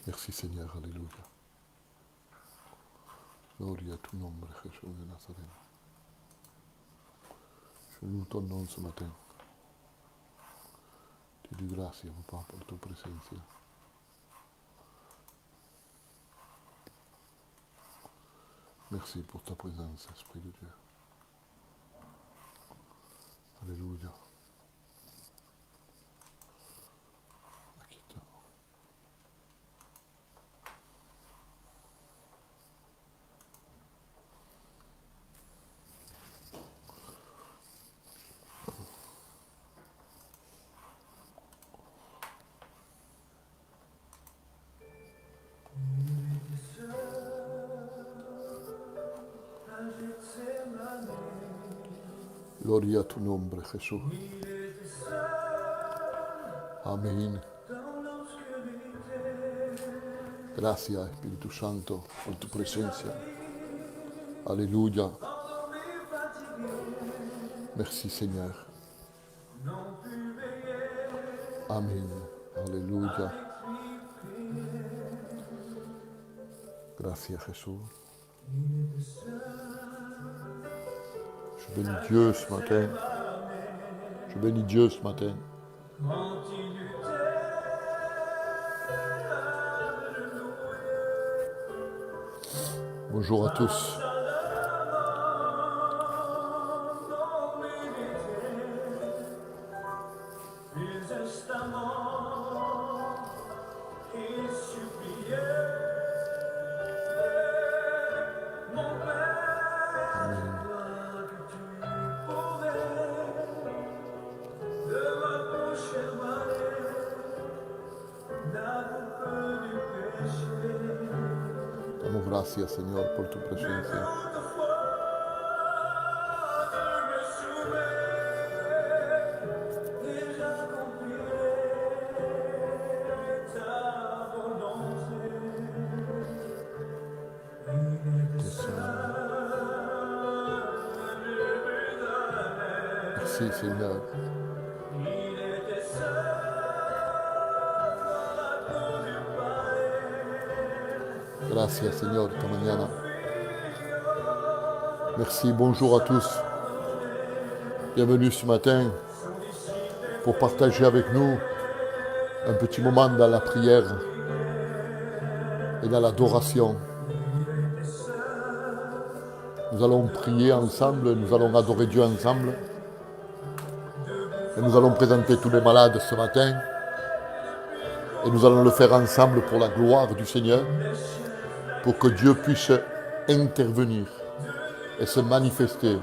Merci Seigneur, Alléluia. Gloria a tu nombre, Jesús de Nazaret. Je loue ton nom ce matin. Te dis gracias, Papa, por tu presencia. Merci pour ta présence, Esprit de Dieu. Alléluia. Akita. Gloria a tu nombre, Jesús. Amén. Gracias, Espíritu Santo, por tu presencia. Alléluia. Merci, Seigneur. Amen. Alléluia. Gracias, Jesús. Je bénis Dieu ce matin. Je bénis Dieu ce matin. Bonjour à tous. Damos gracias, Señor, por tu presencia. Merci, Señor. Gracias, Señor, esta mañana. Merci, bonjour à tous. Bienvenue ce matin pour partager avec nous un petit moment dans la prière et dans l'adoration. Nous allons prier ensemble, nous allons adorer Dieu ensemble. Et nous allons présenter tous les malades ce matin. Et nous allons le faire ensemble pour la gloire du Seigneur, pour que Dieu puisse intervenir et se manifester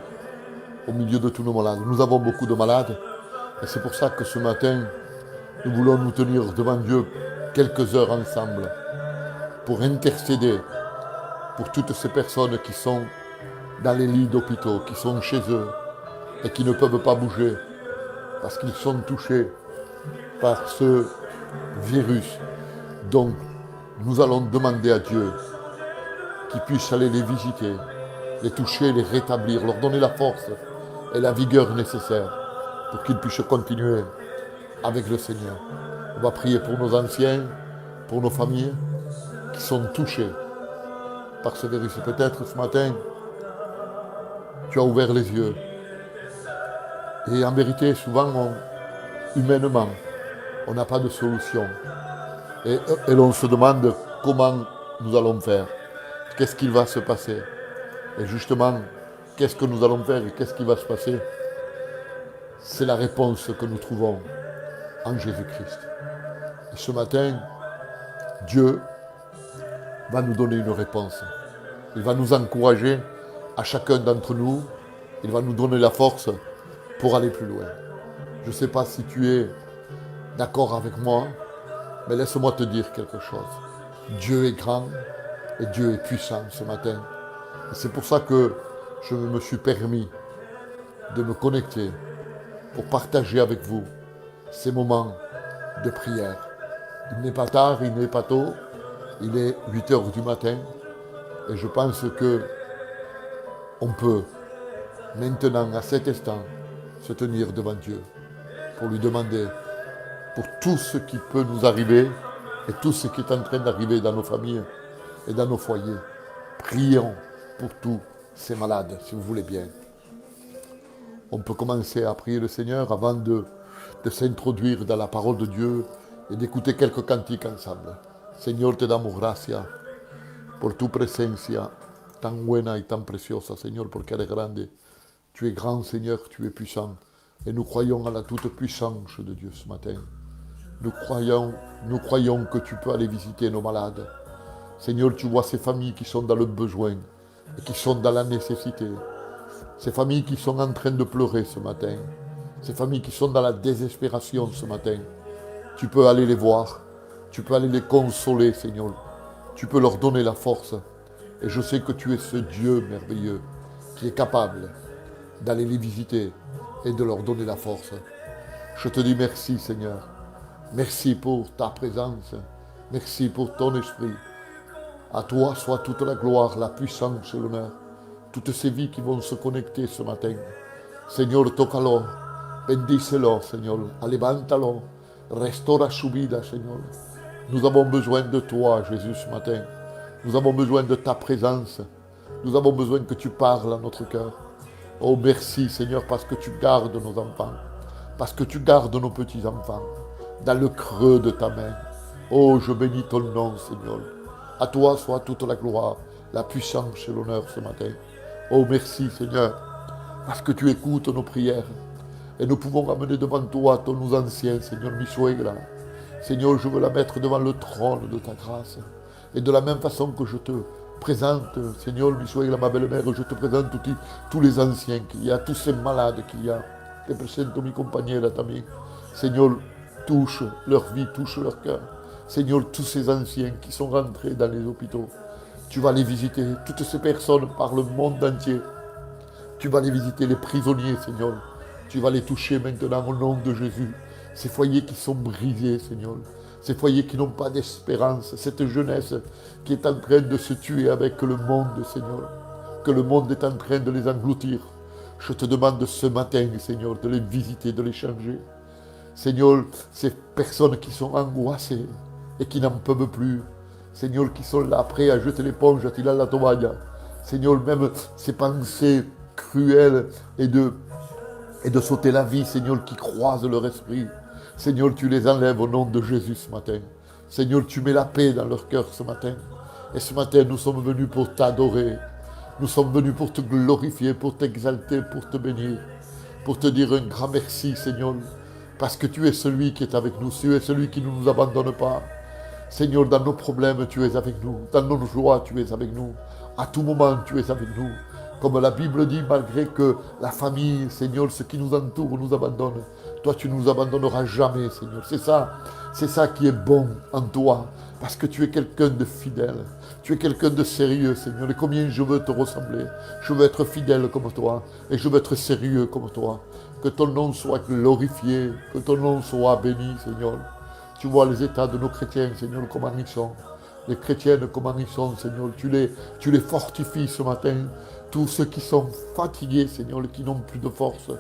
au milieu de tous nos malades. Nous avons beaucoup de malades et c'est pour ça que ce matin, nous voulons nous tenir devant Dieu quelques heures ensemble pour intercéder pour toutes ces personnes qui sont dans les lits d'hôpitaux, qui sont chez eux et qui ne peuvent pas bouger parce qu'ils sont touchés par ce virus. Donc, nous allons demander à Dieu qu'il puisse aller les visiter, les toucher, les rétablir, leur donner la force et la vigueur nécessaires pour qu'ils puissent continuer avec le Seigneur. On va prier pour nos anciens, pour nos familles qui sont touchés par ce virus. Et peut-être ce matin, tu as ouvert les yeux. Et en vérité, souvent, humainement, on n'a pas de solution. Et l'on se demande comment nous allons faire. Qu'est-ce qu'il va se passer? Et justement, qu'est-ce que nous allons faire et qu'est-ce qui va se passer? C'est la réponse que nous trouvons en Jésus-Christ. Et ce matin, Dieu va nous donner une réponse. Il va nous encourager à chacun d'entre nous. Il va nous donner la force pour aller plus loin. Je ne sais pas si tu es d'accord avec moi, mais laisse-moi te dire quelque chose. Dieu est grand et Dieu est puissant ce matin. Et c'est pour ça que je me suis permis de me connecter pour partager avec vous ces moments de prière. Il n'est pas tard, il n'est pas tôt, il est 8 heures du matin et je pense que on peut maintenant, à cet instant, se tenir devant Dieu pour lui demander pour tout ce qui peut nous arriver et tout ce qui est en train d'arriver dans nos familles et dans nos foyers. Prions pour tous ces malades, si vous voulez bien. On peut commencer à prier le Seigneur avant de s'introduire dans la parole de Dieu et d'écouter quelques cantiques ensemble. Señor, te damos gracias por tu presencia tan buena y tan preciosa, Señor, porque eres grande. Tu es grand, Seigneur, tu es puissant. Et nous croyons à la toute-puissance de Dieu ce matin. Nous croyons que tu peux aller visiter nos malades. Seigneur, tu vois ces familles qui sont dans le besoin et qui sont dans la nécessité. Ces familles qui sont en train de pleurer ce matin. Ces familles qui sont dans la désespération ce matin. Tu peux aller les voir. Tu peux aller les consoler, Seigneur. Tu peux leur donner la force. Et je sais que tu es ce Dieu merveilleux qui est capable d'aller les visiter et de leur donner la force. Je te dis merci, Seigneur. Merci pour ta présence. Merci pour ton esprit. À toi soit toute la gloire, la puissance et l'honneur. Toutes ces vies qui vont se connecter ce matin. Señor, tócalo. Bendícelo, Señor. Levántalo. Restaura su vida, Señor. Nous avons besoin de toi, Jésus, ce matin. Nous avons besoin de ta présence. Nous avons besoin que tu parles à notre cœur. Oh, merci, Seigneur, parce que tu gardes nos enfants. Parce que tu gardes nos petits-enfants dans le creux de ta main. Oh, je bénis ton nom, Seigneur. À toi soit toute la gloire, la puissance et l'honneur ce matin. Oh, merci, Seigneur, parce que tu écoutes nos prières. Et nous pouvons amener devant toi tous nos anciens, Seigneur, mi suegra. Seigneur, je veux la mettre devant le trône de ta grâce. Et de la même façon que je te présente, Seigneur, mi suegra, ma belle-mère, je te présente tous les anciens qu'il y a, tous ces malades qu'il y a. Te presento mi compañera también. Seigneur, touche leur vie, touche leur cœur. Seigneur, tous ces anciens qui sont rentrés dans les hôpitaux, tu vas les visiter, toutes ces personnes par le monde entier. Tu vas les visiter, les prisonniers, Seigneur. Tu vas les toucher maintenant au nom de Jésus. Ces foyers qui sont brisés, Seigneur. Ces foyers qui n'ont pas d'espérance. Cette jeunesse qui est en train de se tuer avec le monde, Seigneur. Que le monde est en train de les engloutir. Je te demande ce matin, Seigneur, de les visiter, de les changer. Seigneur, ces personnes qui sont angoissées et qui n'en peuvent plus. Seigneur, qui sont là, prêts à jeter l'éponge, à tirer la toalla. Seigneur, même ces pensées cruelles et de sauter la vie, Seigneur, qui croisent leur esprit. Seigneur, tu les enlèves au nom de Jésus ce matin. Seigneur, tu mets la paix dans leur cœur ce matin. Et ce matin, nous sommes venus pour t'adorer. Nous sommes venus pour te glorifier, pour t'exalter, pour te bénir. Pour te dire un grand merci, Seigneur. Parce que tu es celui qui est avec nous. Tu es celui qui ne nous abandonne pas. Seigneur, dans nos problèmes, tu es avec nous. Dans nos joies, tu es avec nous. À tout moment, tu es avec nous. Comme la Bible dit, malgré que la famille, Seigneur, ce qui nous entoure, nous abandonne. Toi, tu ne nous abandonneras jamais, Seigneur. C'est ça qui est bon en toi. Parce que tu es quelqu'un de fidèle. Tu es quelqu'un de sérieux, Seigneur. Et combien je veux te ressembler. Je veux être fidèle comme toi. Et je veux être sérieux comme toi. Que ton nom soit glorifié. Que ton nom soit béni, Seigneur. Tu vois les états de nos chrétiens, Seigneur, comment ils sont. Les chrétiennes, comment ils sont, Seigneur. Tu les fortifies ce matin. Tous ceux qui sont fatigués, Seigneur, qui n'ont plus de force,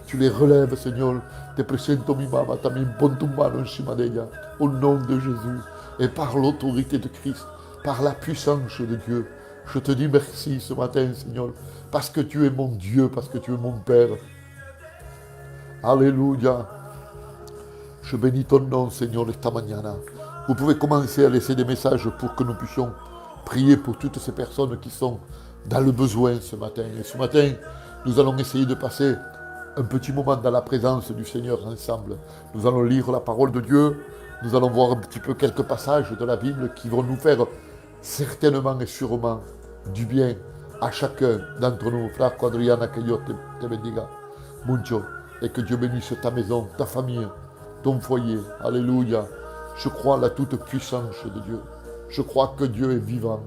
tu les relèves, Seigneur. Te presento mi mamma, también pon tu mano encima de ella, au nom de Jésus. Et par l'autorité de Christ, par la puissance de Dieu, je te dis merci ce matin, Seigneur, parce que tu es mon Dieu, parce que tu es mon Père. Alléluia. Je bénis ton nom, Seigneur, esta mañana. Vous pouvez commencer à laisser des messages pour que nous puissions prier pour toutes ces personnes qui sont dans le besoin ce matin. Et ce matin, nous allons essayer de passer un petit moment dans la présence du Seigneur ensemble. Nous allons lire la parole de Dieu. Nous allons voir un petit peu quelques passages de la Bible qui vont nous faire certainement et sûrement du bien à chacun d'entre nous. Frère Quadriana, que Dieu te bendiga mucho. Et que Dieu bénisse ta maison, ta famille, ton foyer. Alléluia. Je crois à la toute puissance de Dieu. Je crois que Dieu est vivant,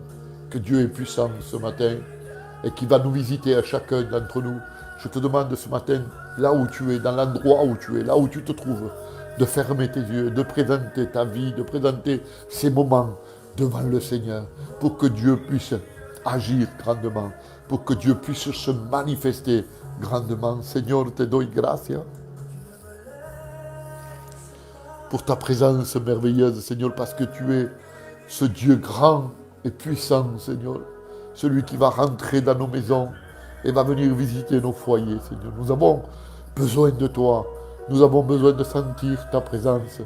que Dieu est puissant ce matin et qu'il va nous visiter à chacun d'entre nous. Je te demande ce matin, là où tu es, dans l'endroit où tu es, là où tu te trouves, de fermer tes yeux, de présenter ta vie, de présenter ces moments devant le Seigneur pour que Dieu puisse agir grandement, pour que Dieu puisse se manifester grandement. Seigneur, te doy gracias. pour ta présence merveilleuse, Seigneur, parce que tu es ce Dieu grand et puissant, Seigneur. Celui qui va rentrer dans nos maisons et va venir visiter nos foyers, Seigneur. Nous avons besoin de toi. Nous avons besoin de sentir ta présence.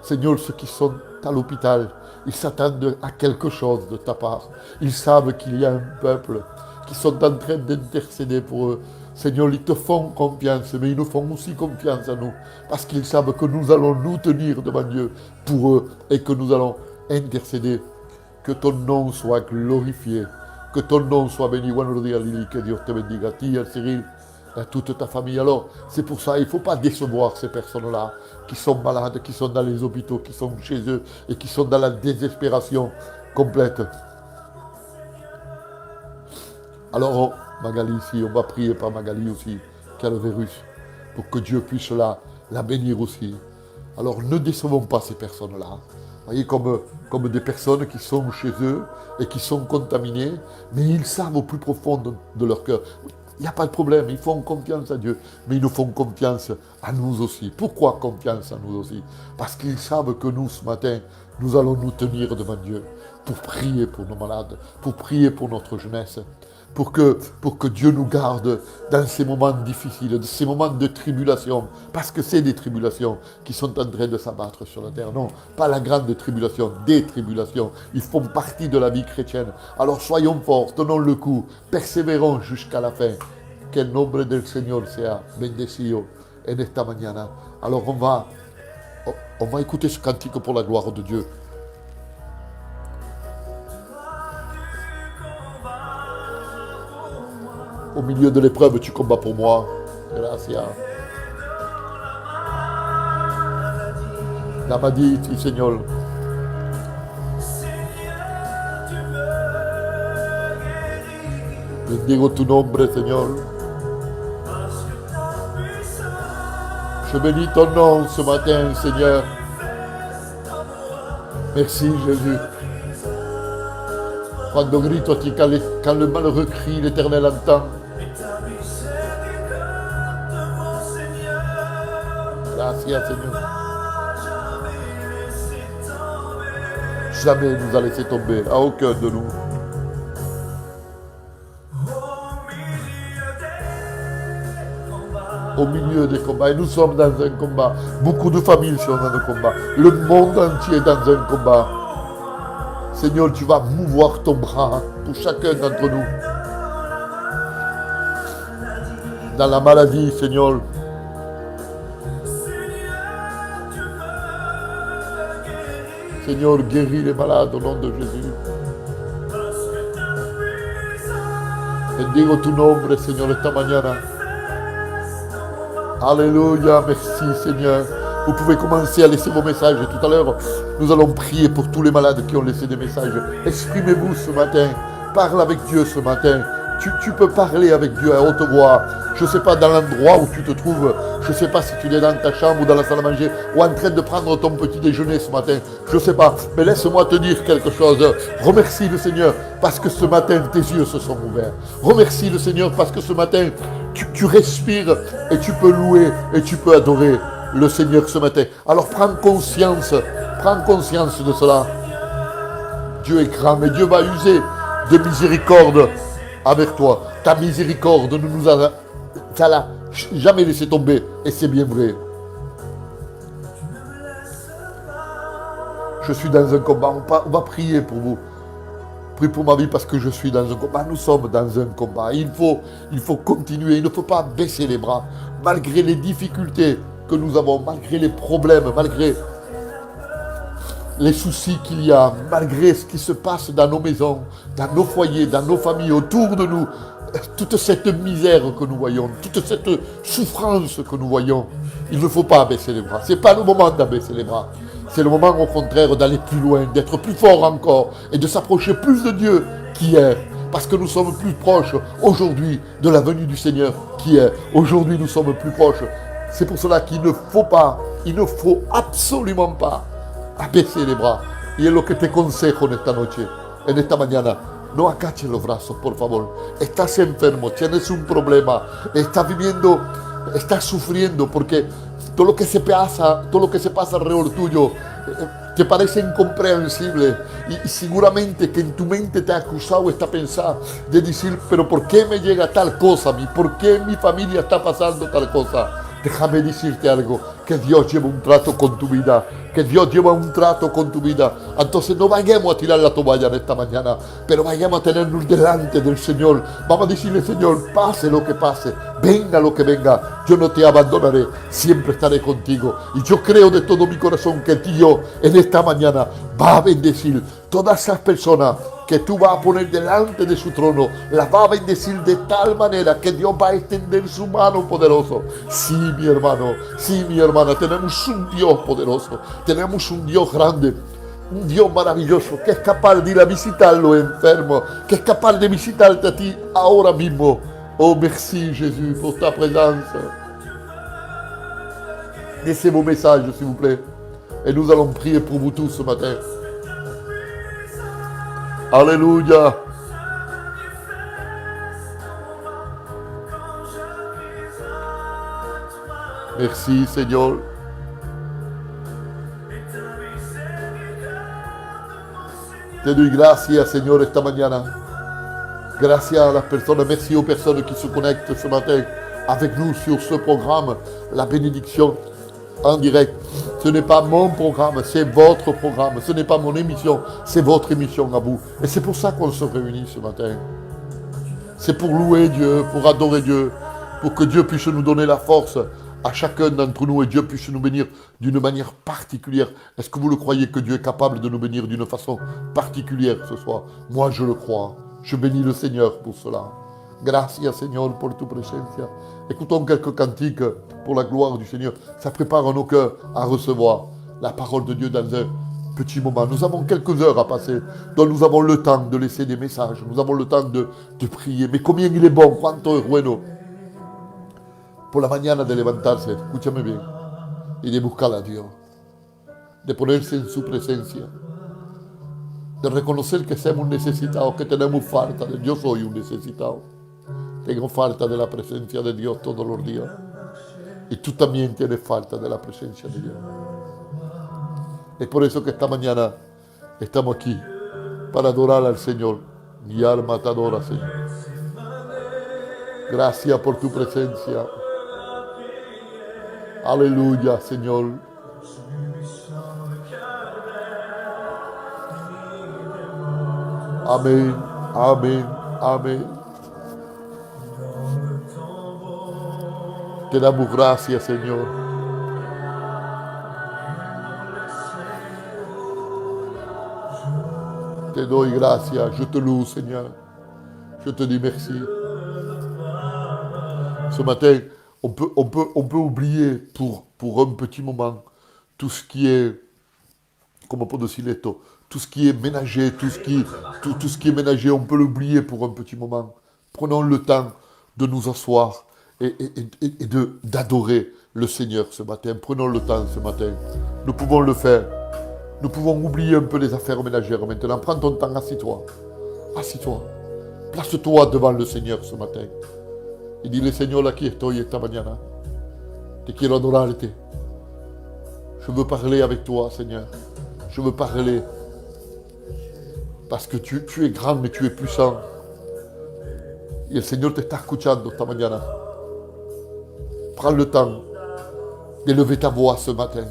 Seigneur, ceux qui sont à l'hôpital, ils s'attendent à quelque chose de ta part. Ils savent qu'il y a un peuple qui sont en train d'intercéder pour eux. Seigneur, ils te font confiance, mais ils nous font aussi confiance à nous, parce qu'ils savent que nous allons nous tenir devant Dieu pour eux et que nous allons intercéder. Que ton nom soit glorifié, que ton nom soit béni. Buenos días, Lili, que Dios te bendiga, a ti, à Cyril, à toute ta famille. Alors, c'est pour ça, il ne faut pas décevoir ces personnes-là qui sont malades, qui sont dans les hôpitaux, qui sont chez eux et qui sont dans la désespération complète. Alors, Magali ici, on va prier par Magali aussi, qui a le virus, pour que Dieu puisse la bénir aussi. Alors, ne décevons pas ces personnes-là. Vous voyez, comme des personnes qui sont chez eux et qui sont contaminées, mais ils savent au plus profond de leur cœur. Il n'y a pas de problème, ils font confiance à Dieu, mais ils nous font confiance à nous aussi. Pourquoi confiance à nous aussi? Parce qu'ils savent que nous, ce matin, nous allons nous tenir devant Dieu pour prier pour nos malades, pour prier pour notre jeunesse, pour que Dieu nous garde dans ces moments difficiles, ces moments de tribulation, parce que c'est des tribulations qui sont en train de s'abattre sur la terre. Non, pas la grande tribulation, des tribulations. Ils font partie de la vie chrétienne. Alors soyons forts, tenons le coup, persévérons jusqu'à la fin. Que el nombre del Señor sea bendecido en esta mañana. Alors on va écouter ce cantique pour la gloire de Dieu. Au milieu de l'épreuve, tu combats pour moi. Gracias. La maladie, Seigneur. Bendigo tu nombre, Seigneur. Je bénis ton nom ce matin, Seigneur. Merci, Jésus. Quando grito a ti, quand le malheureux crie, l'Éternel entend. Gracias, Seigneur. Jamais nous a laissé tomber, à aucun de nous. Au milieu des combats, et nous sommes dans un combat. Beaucoup de familles sont dans un combat. Le monde entier est dans un combat. Seigneur, tu vas mouvoir ton bras pour chacun d'entre nous. Dans la maladie, Seigneur. Seigneur, guéris les malades au nom de Jésus. Bendigo tu nombre, Seigneur, esta mañana. Alléluia, merci Seigneur. Vous pouvez commencer à laisser vos messages. Tout à l'heure, nous allons prier pour tous les malades qui ont laissé des messages. Exprimez-vous ce matin. Parle avec Dieu ce matin. Tu peux parler avec Dieu à haute voix. Je ne sais pas dans l'endroit où tu te trouves. Je ne sais pas si tu es dans ta chambre ou dans la salle à manger ou en train de prendre ton petit déjeuner ce matin. Je ne sais pas. Mais laisse-moi te dire quelque chose. Remercie le Seigneur parce que ce matin, tes yeux se sont ouverts. Remercie le Seigneur parce que ce matin, tu respires et tu peux louer et tu peux adorer le Seigneur ce matin. Alors prends conscience de cela. Dieu est grand, mais Dieu va user de miséricorde avec toi. Ta miséricorde ne nous a jamais laissé tomber, et c'est bien vrai. Je suis dans un combat, on va prier pour vous. Prie pour ma vie parce que je suis dans un combat. Nous sommes dans un combat. Il faut continuer, il ne faut pas baisser les bras. Malgré les difficultés que nous avons, malgré les problèmes, malgré les soucis qu'il y a, malgré ce qui se passe dans nos maisons, dans nos foyers, dans nos familles, autour de nous, toute cette misère que nous voyons, toute cette souffrance que nous voyons, il ne faut pas baisser les bras. Ce n'est pas le moment d'abaisser les bras. C'est le moment au contraire d'aller plus loin, d'être plus fort encore et de s'approcher plus de Dieu qu'hier. Parce que nous sommes plus proches aujourd'hui de la venue du Seigneur qu'hier. Aujourd'hui nous sommes plus proches. C'est pour cela qu'il ne faut absolument pas abaisser les bras. Y es lo que te consejo en esta noche, en esta mañana. No agaches los brazos, por favor. Estás enfermo, tienes un problema, estás sufriendo porque todo lo que se pasa alrededor tuyo, te parece incomprensible y seguramente que en tu mente te ha acusado esta pensada de decir, pero ¿por qué me llega tal cosa a mí? ¿Por qué mi familia está pasando tal cosa? Déjame decirte algo, que Dios lleva un trato con tu vida, que Dios lleva un trato con tu vida. Entonces no vayamos a tirar la toalla en esta mañana, pero vayamos a tenernos delante del Señor. Vamos a decirle, Señor, pase lo que pase, venga lo que venga, yo no te abandonaré, siempre estaré contigo. Y yo creo de todo mi corazón que Dios en esta mañana va a bendecir todas esas personas que tú vas a poner delante de su trono, las va a bendecir de tal manera que Dios va a extender su mano poderoso. Sí, mi hermano, sí, mi hermana, tenemos un Dios poderoso, tenemos un Dios grande, un Dios maravilloso, que es capaz de ir a visitar a los enfermos, que es capaz de visitarte a ti ahora mismo. Oh, merci Jésus pour ta présence. Laissez vos messages, s'il vous plaît, et nous allons prier pour vous tous ce matin. Alléluia. Merci, Seigneur. Te doy gracias, Señor, esta mañana. Gracias a las personas, merci aux personnes qui se connectent ce matin avec nous sur ce programme, la bénédiction en direct. Ce n'est pas mon programme, c'est votre programme. Ce n'est pas mon émission, c'est votre émission à vous. Et c'est pour ça qu'on se réunit ce matin. C'est pour louer Dieu, pour adorer Dieu, pour que Dieu puisse nous donner la force à chacun d'entre nous et Dieu puisse nous bénir d'une manière particulière. Est-ce que vous le croyez que Dieu est capable de nous bénir d'une façon particulière ce soir? Moi, je le crois. Je bénis le Seigneur pour cela. Gracias, Seigneur, pour tu presencia. Écoutons quelques cantiques pour la gloire du Seigneur. Ça prépare nos cœurs à recevoir la parole de Dieu dans un petit moment. Nous avons quelques heures à passer, donc nous avons le temps de laisser des messages. Nous avons le temps de prier. Mais combien il est bon, cuánto es bueno. Por la mañana de levantarse, escúchame bien, y de buscar a Dios, de ponerse en su presencia, de reconocer que somos necesitados, que tenemos falta de Dios. Yo soy un necesitado. Tengo falta de la presencia de Dios todos los días. Y tú también tienes falta de la presencia de Dios. Es por eso que esta mañana estamos aquí para adorar al Señor. Mi alma te adora, Señor. Gracias por tu presencia. Aleluya, Señor. Amén, amén, amén. Te damos gracias, Señor. Te doy gracias, je te loue, Seigneur. Je te dis merci. Ce matin, on peut oublier pour un petit moment tout ce qui est, comment peut decir esto, tout ce qui est ménager, tout ce qui est ménager, on peut l'oublier pour un petit moment. Prenons le temps de nous asseoir et d'adorer le Seigneur ce matin. Prenons le temps ce matin. Nous pouvons le faire. Nous pouvons oublier un peu les affaires ménagères maintenant. Prends ton temps, assis-toi. Assis-toi. Place-toi devant le Seigneur ce matin. Y dile, Señor, aquí estoy esta mañana. Te quiero adorarte. Je veux parler avec toi, Seigneur. Je veux parler. Parce que tu es grand et tu es puissant. Y el Señor te está escuchando esta mañana. Prends le temps d'élever ta voix ce matin.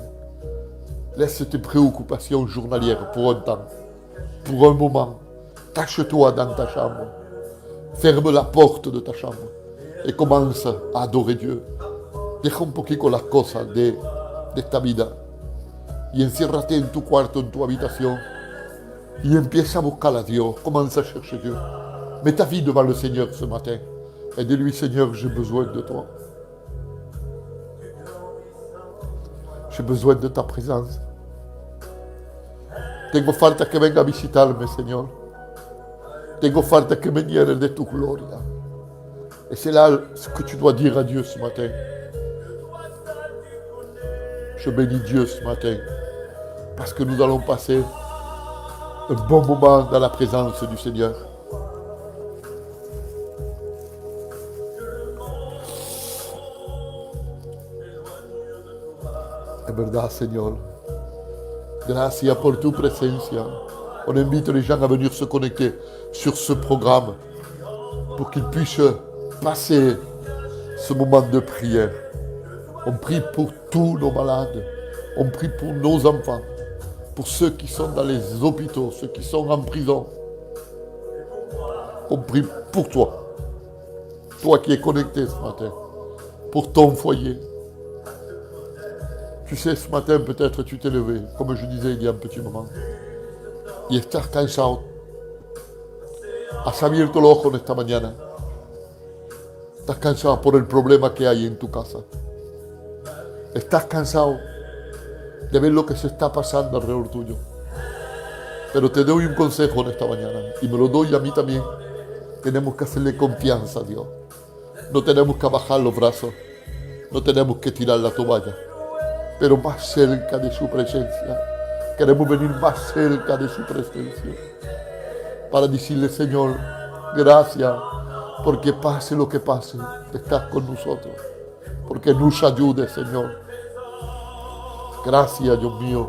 Laisse tes préoccupations journalières pour un temps, pour un moment. Cache-toi dans ta chambre. Ferme la porte de ta chambre et commence à adorer Dieu. Deja un poquito las cosas de esta vida y enciérrate en tu cuarto, en tu habitación y empieza a buscar a Dios. Commence à chercher Dieu. Mets ta vie devant le Seigneur ce matin et dis-lui, Seigneur, j'ai besoin de toi. J'ai besoin de ta présence. Tengo falta que venga a visitarme, Señor. Tengo falta que me llenes de tu gloria. Et c'est là ce que tu dois dire à Dieu ce matin. Je bénis Dieu ce matin parce que nous allons passer un bon moment dans la présence du Seigneur. Es verdad, Seigneur. Gracias por tu presencia. On invite les gens à venir se connecter sur ce programme pour qu'ils puissent passer ce moment de prière. On prie pour tous nos malades. On prie pour nos enfants. Pour ceux qui sont dans les hôpitaux, ceux qui sont en prison. On prie pour toi. Toi qui es connecté ce matin. Pour ton foyer. Tu sais, ce matin, peut-être tu t'es levé, comme je disais il y a un petit moment. Y estás cansado. Has abierto los ojos esta mañana. Estás cansado por el problema que hay en tu casa. Estás cansado de ver lo que se está pasando alrededor tuyo. Pero te doy un consejo en esta mañana, y me lo doy a mí también. Tenemos que hacerle confianza a Dios. No tenemos que bajar los brazos. No tenemos que tirar la toalla. Pero más cerca de su presencia. Queremos venir más cerca de su presencia. Para decirle, Señor, gracias. Porque pase lo que pase, estás con nosotros. Porque nos ayude, Señor. Gracias, Dios mío.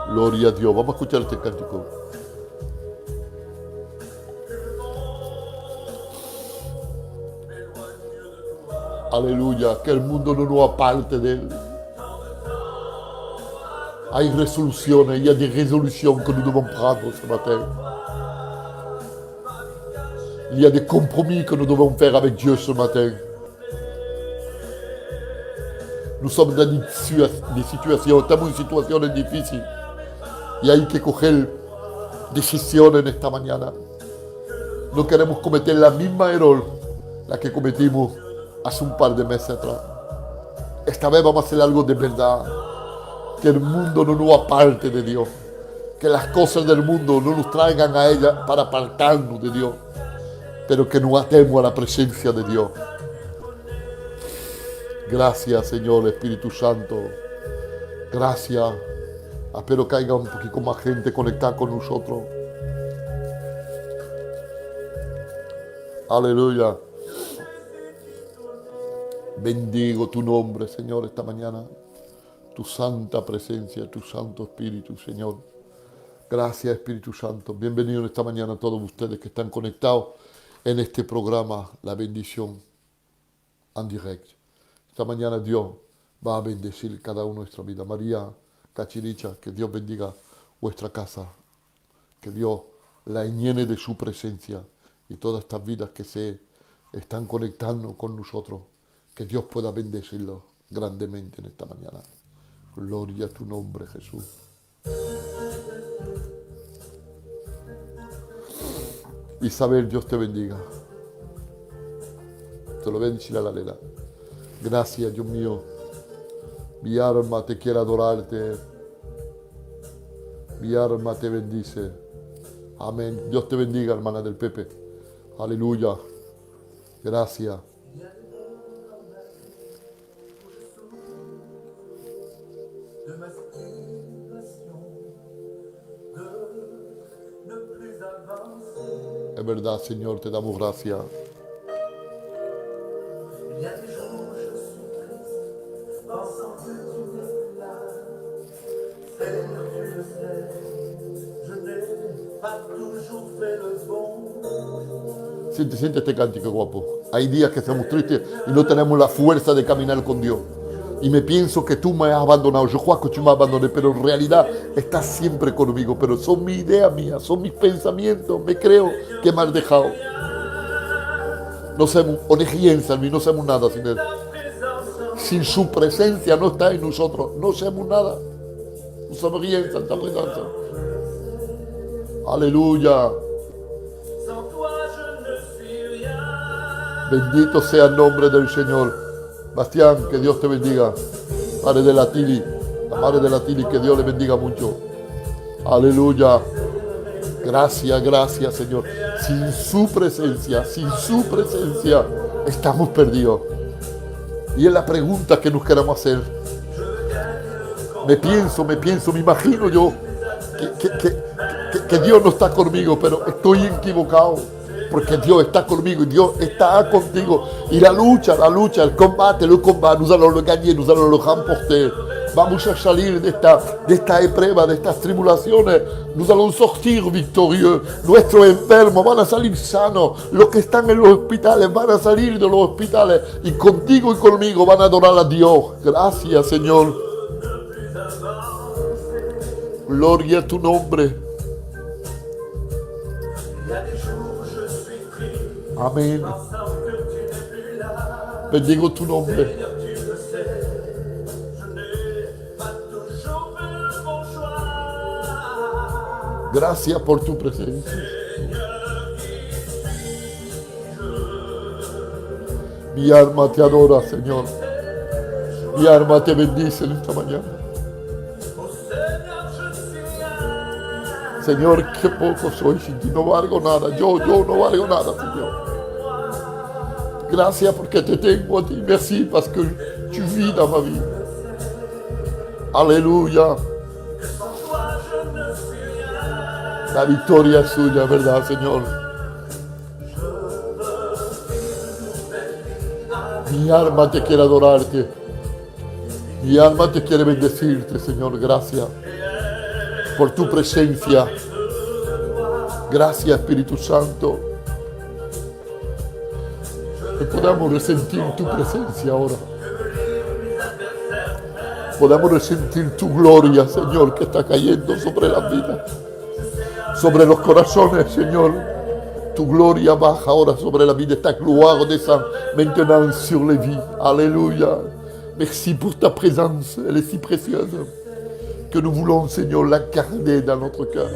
Gloria a Dios. Vamos a escuchar este cántico. Aleluya. Que el mundo no nos aparte de Él. Hay resoluciones, il y a des résolutions que nous devons prendre ce matin. Il y a des compromis que nous devons faire avec Dieu ce matin. Nous sommes dans des situations, estamos en situaciones difíciles. Y hay que coger decisiones en esta mañana. No queremos cometer la misma error la que cometimos hace un par de meses atrás. Esta vez vamos a hacer algo de verdad. Que el mundo no nos aparte de Dios. Que las cosas del mundo no nos traigan a ella para apartarnos de Dios. Pero que nos atemos a la presencia de Dios. Gracias, Señor Espíritu Santo. Gracias. Espero que haya un poquito más gente conectada con nosotros. Aleluya. Bendigo tu nombre, Señor, esta mañana. Tu santa presencia, tu santo Espíritu, Señor. Gracias, Espíritu Santo. Bienvenidos esta mañana a todos ustedes que están conectados en este programa, La Bendición en Direct. Esta mañana Dios va a bendecir cada uno de nuestra vida. María Cachiricha, que Dios bendiga vuestra casa. Que Dios la llene de su presencia y todas estas vidas que se están conectando con nosotros. Que Dios pueda bendecirlos grandemente en esta mañana. Gloria a tu nombre, Jesús. Isabel, Dios te bendiga. Te lo voy a decir a la Lela. Gracias, Dios mío. Mi alma te quiere adorarte. Mi alma te bendice. Amén. Dios te bendiga, hermana del Pepe. Aleluya. Gracias. Es verdad, Señor, te damos gracias. Siente este cántico, guapo. Hay días que estamos tristes y no tenemos la fuerza de caminar con Dios. Y me pienso que tú me has abandonado. Yo creo que tú me has abandonado, pero en realidad estás siempre conmigo. Pero son mis ideas mías, son mis pensamientos. Me creo que me has dejado. No somos, no somos nada sin Él. Sin su presencia no está en nosotros. No somos nada. No somos rien, Santa Presencia. Aleluya. Bendito sea el nombre del Señor. Bastián, que Dios te bendiga. Padre de la Tili, la madre de la Tili, que Dios le bendiga mucho. Aleluya. Gracias, gracias, Señor. Sin su presencia, estamos perdidos. Y es la pregunta que nos queremos hacer. Me pienso, me imagino yo que Dios no está conmigo, pero estoy equivocado. porque Dios está conmigo, Dios está contigo. Y la lucha, el combate, nous allons le gagner, nous allons le remporter. Vamos a salir de esta prueba, de estas tribulaciones. Nous allons sortir victorieux. Nuestros enfermos van a salir sanos. Los que están en los hospitales van a salir de los hospitales. Y contigo y conmigo van a adorar a Dios. Gracias, Señor. Gloria a tu nombre. Amén. Bendigo tu nombre. Gracias por tu presencia. Mi alma te adora, Señor. Mi alma te bendice en esta mañana. Señor, qué poco soy sin ti. No valgo nada. Yo no valgo nada, Señor. Gracias porque te tengo a ti. Merci parce que tu vis dans ma vie. Alléluia. La victoria es suya, ¿verdad, Señor? Mi alma te quiere adorarte. Mi alma te quiere bendecirte, Señor. Gracias por tu presencia. Gracias, Espíritu Santo. Que podamos resentir tu presencia ahora. Podamos resentir tu gloria, Señor, que está cayendo sobre las vidas. Sobre los corazones, Señor. Tu gloria baja ahora sobre la vida. Ta gloire descend maintenant sur les vies. Alléluia. Merci pour ta présence. Elle est si précieuse que nous voulons, Seigneur, la garder dans notre cœur.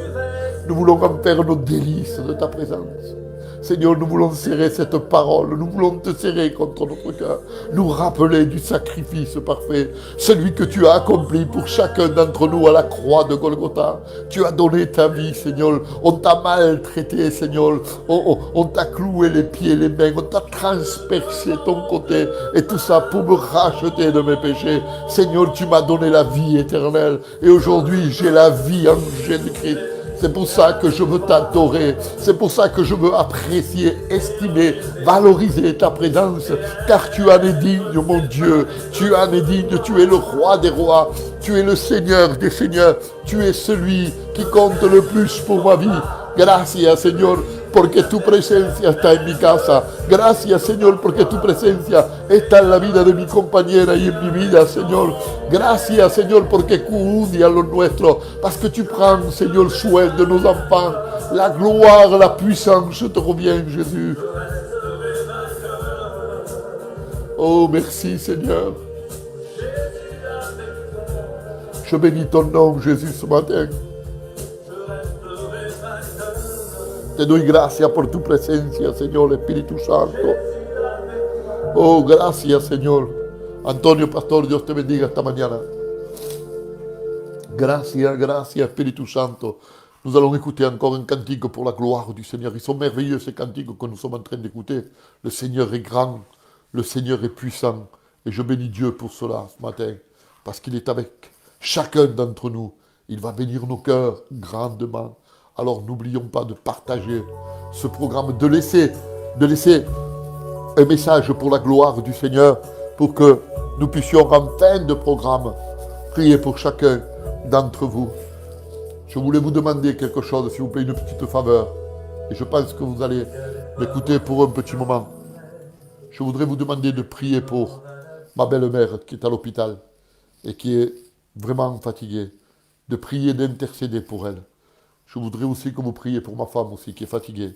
Nous voulons en faire nos délices de ta présence. Seigneur, nous voulons serrer cette parole, nous voulons te serrer contre notre cœur, nous rappeler du sacrifice parfait, celui que tu as accompli pour chacun d'entre nous à la croix de Golgotha. Tu as donné ta vie, Seigneur, on t'a maltraité, Seigneur, on t'a cloué les pieds, les mains, on t'a transpercé ton côté, et tout ça pour me racheter de mes péchés. Seigneur, tu m'as donné la vie éternelle, et aujourd'hui j'ai la vie en Jésus-Christ. C'est pour ça que je veux t'adorer. C'est pour ça que je veux apprécier, estimer, valoriser ta présence. Car tu en es digne, mon Dieu. Tu en es digne. Tu es le roi des rois. Tu es le Seigneur des seigneurs. Tu es celui qui compte le plus pour ma vie. Gracias, Señor, porque tu presencia está en mi casa. Gracias, Señor, porque tu presencia está en la vida de mi compañera y en mi vida, Señor. Gracias, Señor, porque cuidas a los nuestros. Parce que tu prends, Señor, soin de nos enfants. La gloire, la puissance te revient, Jésus. Oh, merci, Seigneur. Je bénis ton nom, Jésus, ce matin. Te doy gracias por tu presencia, Señor, Espíritu Santo. Oh, gracias, Señor. Antonio, pastor, Dios te bendiga esta mañana. Gracias, gracias, Espíritu Santo. Nous allons écouter encore un cantique pour la gloire du Seigneur. Ils sont merveilleux, ces cantiques que nous sommes en train d'écouter. Le Seigneur est grand, le Seigneur est puissant. Et je bénis Dieu pour cela ce matin, parce qu'il est avec chacun d'entre nous. Il va bénir nos cœurs grandement. Alors n'oublions pas de partager ce programme, de laisser un message pour la gloire du Seigneur, pour que nous puissions en fin de programme prier pour chacun d'entre vous. Je voulais vous demander quelque chose, s'il vous plaît, une petite faveur. Et je pense que vous allez m'écouter pour un petit moment. Je voudrais vous demander de prier pour ma belle-mère qui est à l'hôpital et qui est vraiment fatiguée. De prier, d'intercéder pour elle. Je voudrais aussi que vous priez pour ma femme aussi, qui est fatiguée,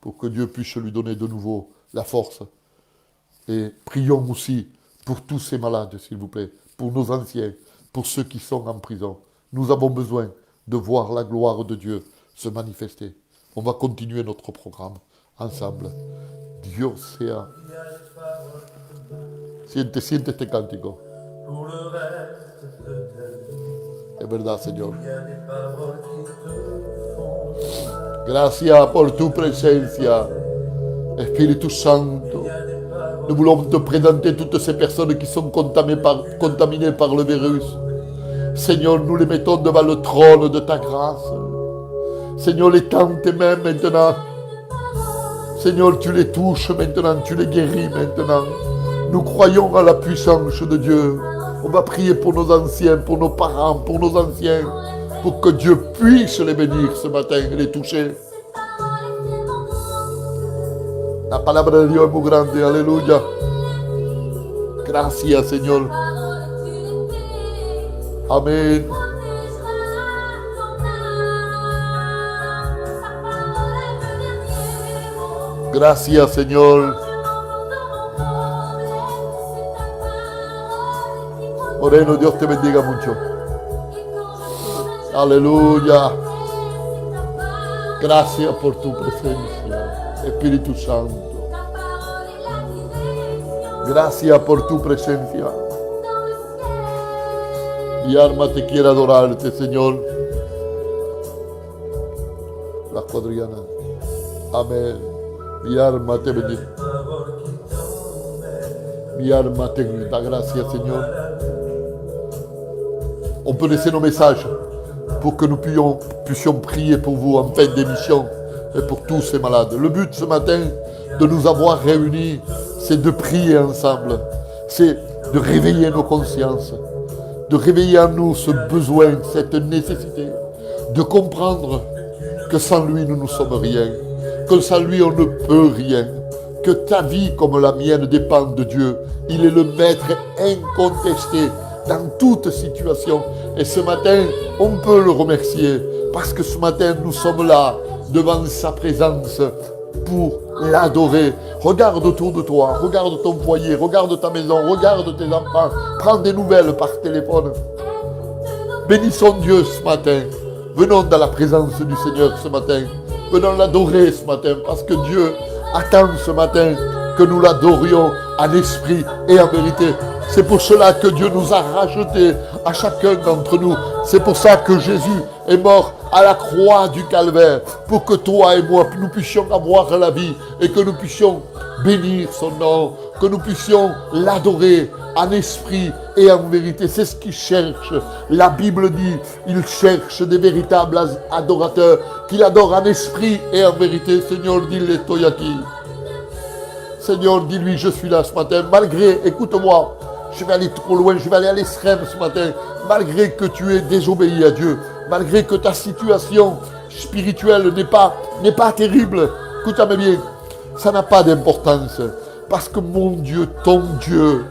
pour que Dieu puisse lui donner de nouveau la force. Et prions aussi pour tous ces malades, s'il vous plaît, pour nos anciens, pour ceux qui sont en prison. Nous avons besoin de voir la gloire de Dieu se manifester. On va continuer notre programme ensemble. Dios sea. Siente este cántico. Es verdad, Señor. Gracias por tu presencia, Espíritu Santo. Nous voulons te présenter toutes ces personnes qui sont contaminées par le virus. Seigneur, nous les mettons devant le trône de ta grâce. Seigneur, les tends tes mains maintenant. Seigneur, tu les touches maintenant, tu les guéris maintenant. Nous croyons à la puissance de Dieu. On va prier pour nos anciens, pour nos parents, pour nos anciens, pour que Dieu puisse les bénir ce matin et les toucher. La palabra de Dios es muy grande, aleluya. Gracias, Señor. Amén. Gracias, Señor. Moreno, Dios te bendiga mucho. Aleluya. Gracias por tu presencia, Espíritu Santo. Gracias por tu presencia. Mi alma te quiere adorarte, Señor. La cuadrillana. Amén. Mi alma te bendice. Mi alma te da gracias, Señor. On peut laisser nos messages pour que nous puissions prier pour vous en fin d'émission et pour tous ces malades. Le but ce matin de nous avoir réunis, c'est de prier ensemble. C'est de réveiller nos consciences, de réveiller en nous ce besoin, cette nécessité, de comprendre que sans lui nous ne sommes rien, que sans lui on ne peut rien, que ta vie comme la mienne dépend de Dieu. Il est le maître incontesté dans toute situation. Et ce matin, on peut le remercier parce que ce matin, nous sommes là devant sa présence pour l'adorer. Regarde autour de toi, regarde ton foyer, regarde ta maison, regarde tes enfants, prends des nouvelles par téléphone. Bénissons Dieu ce matin. Venons dans la présence du Seigneur ce matin. Venons l'adorer ce matin parce que Dieu attend ce matin que nous l'adorions en esprit et en vérité. C'est pour cela que Dieu nous a rachetés à chacun d'entre nous. C'est pour ça que Jésus est mort à la croix du Calvaire, pour que toi et moi, nous puissions avoir la vie et que nous puissions bénir son nom, que nous puissions l'adorer en esprit et en vérité. C'est ce qu'il cherche. La Bible dit, il cherche des véritables adorateurs, qu'il adore en esprit et en vérité. Seigneur, dis-le, estoy aquí. Seigneur, dis-lui, je suis là ce matin, malgré, écoute-moi, je vais aller trop loin, je vais aller à l'extrême ce matin, malgré que tu aies désobéi à Dieu, malgré que ta situation spirituelle n'est pas terrible, écoute-moi bien, ça n'a pas d'importance, parce que mon Dieu, ton Dieu,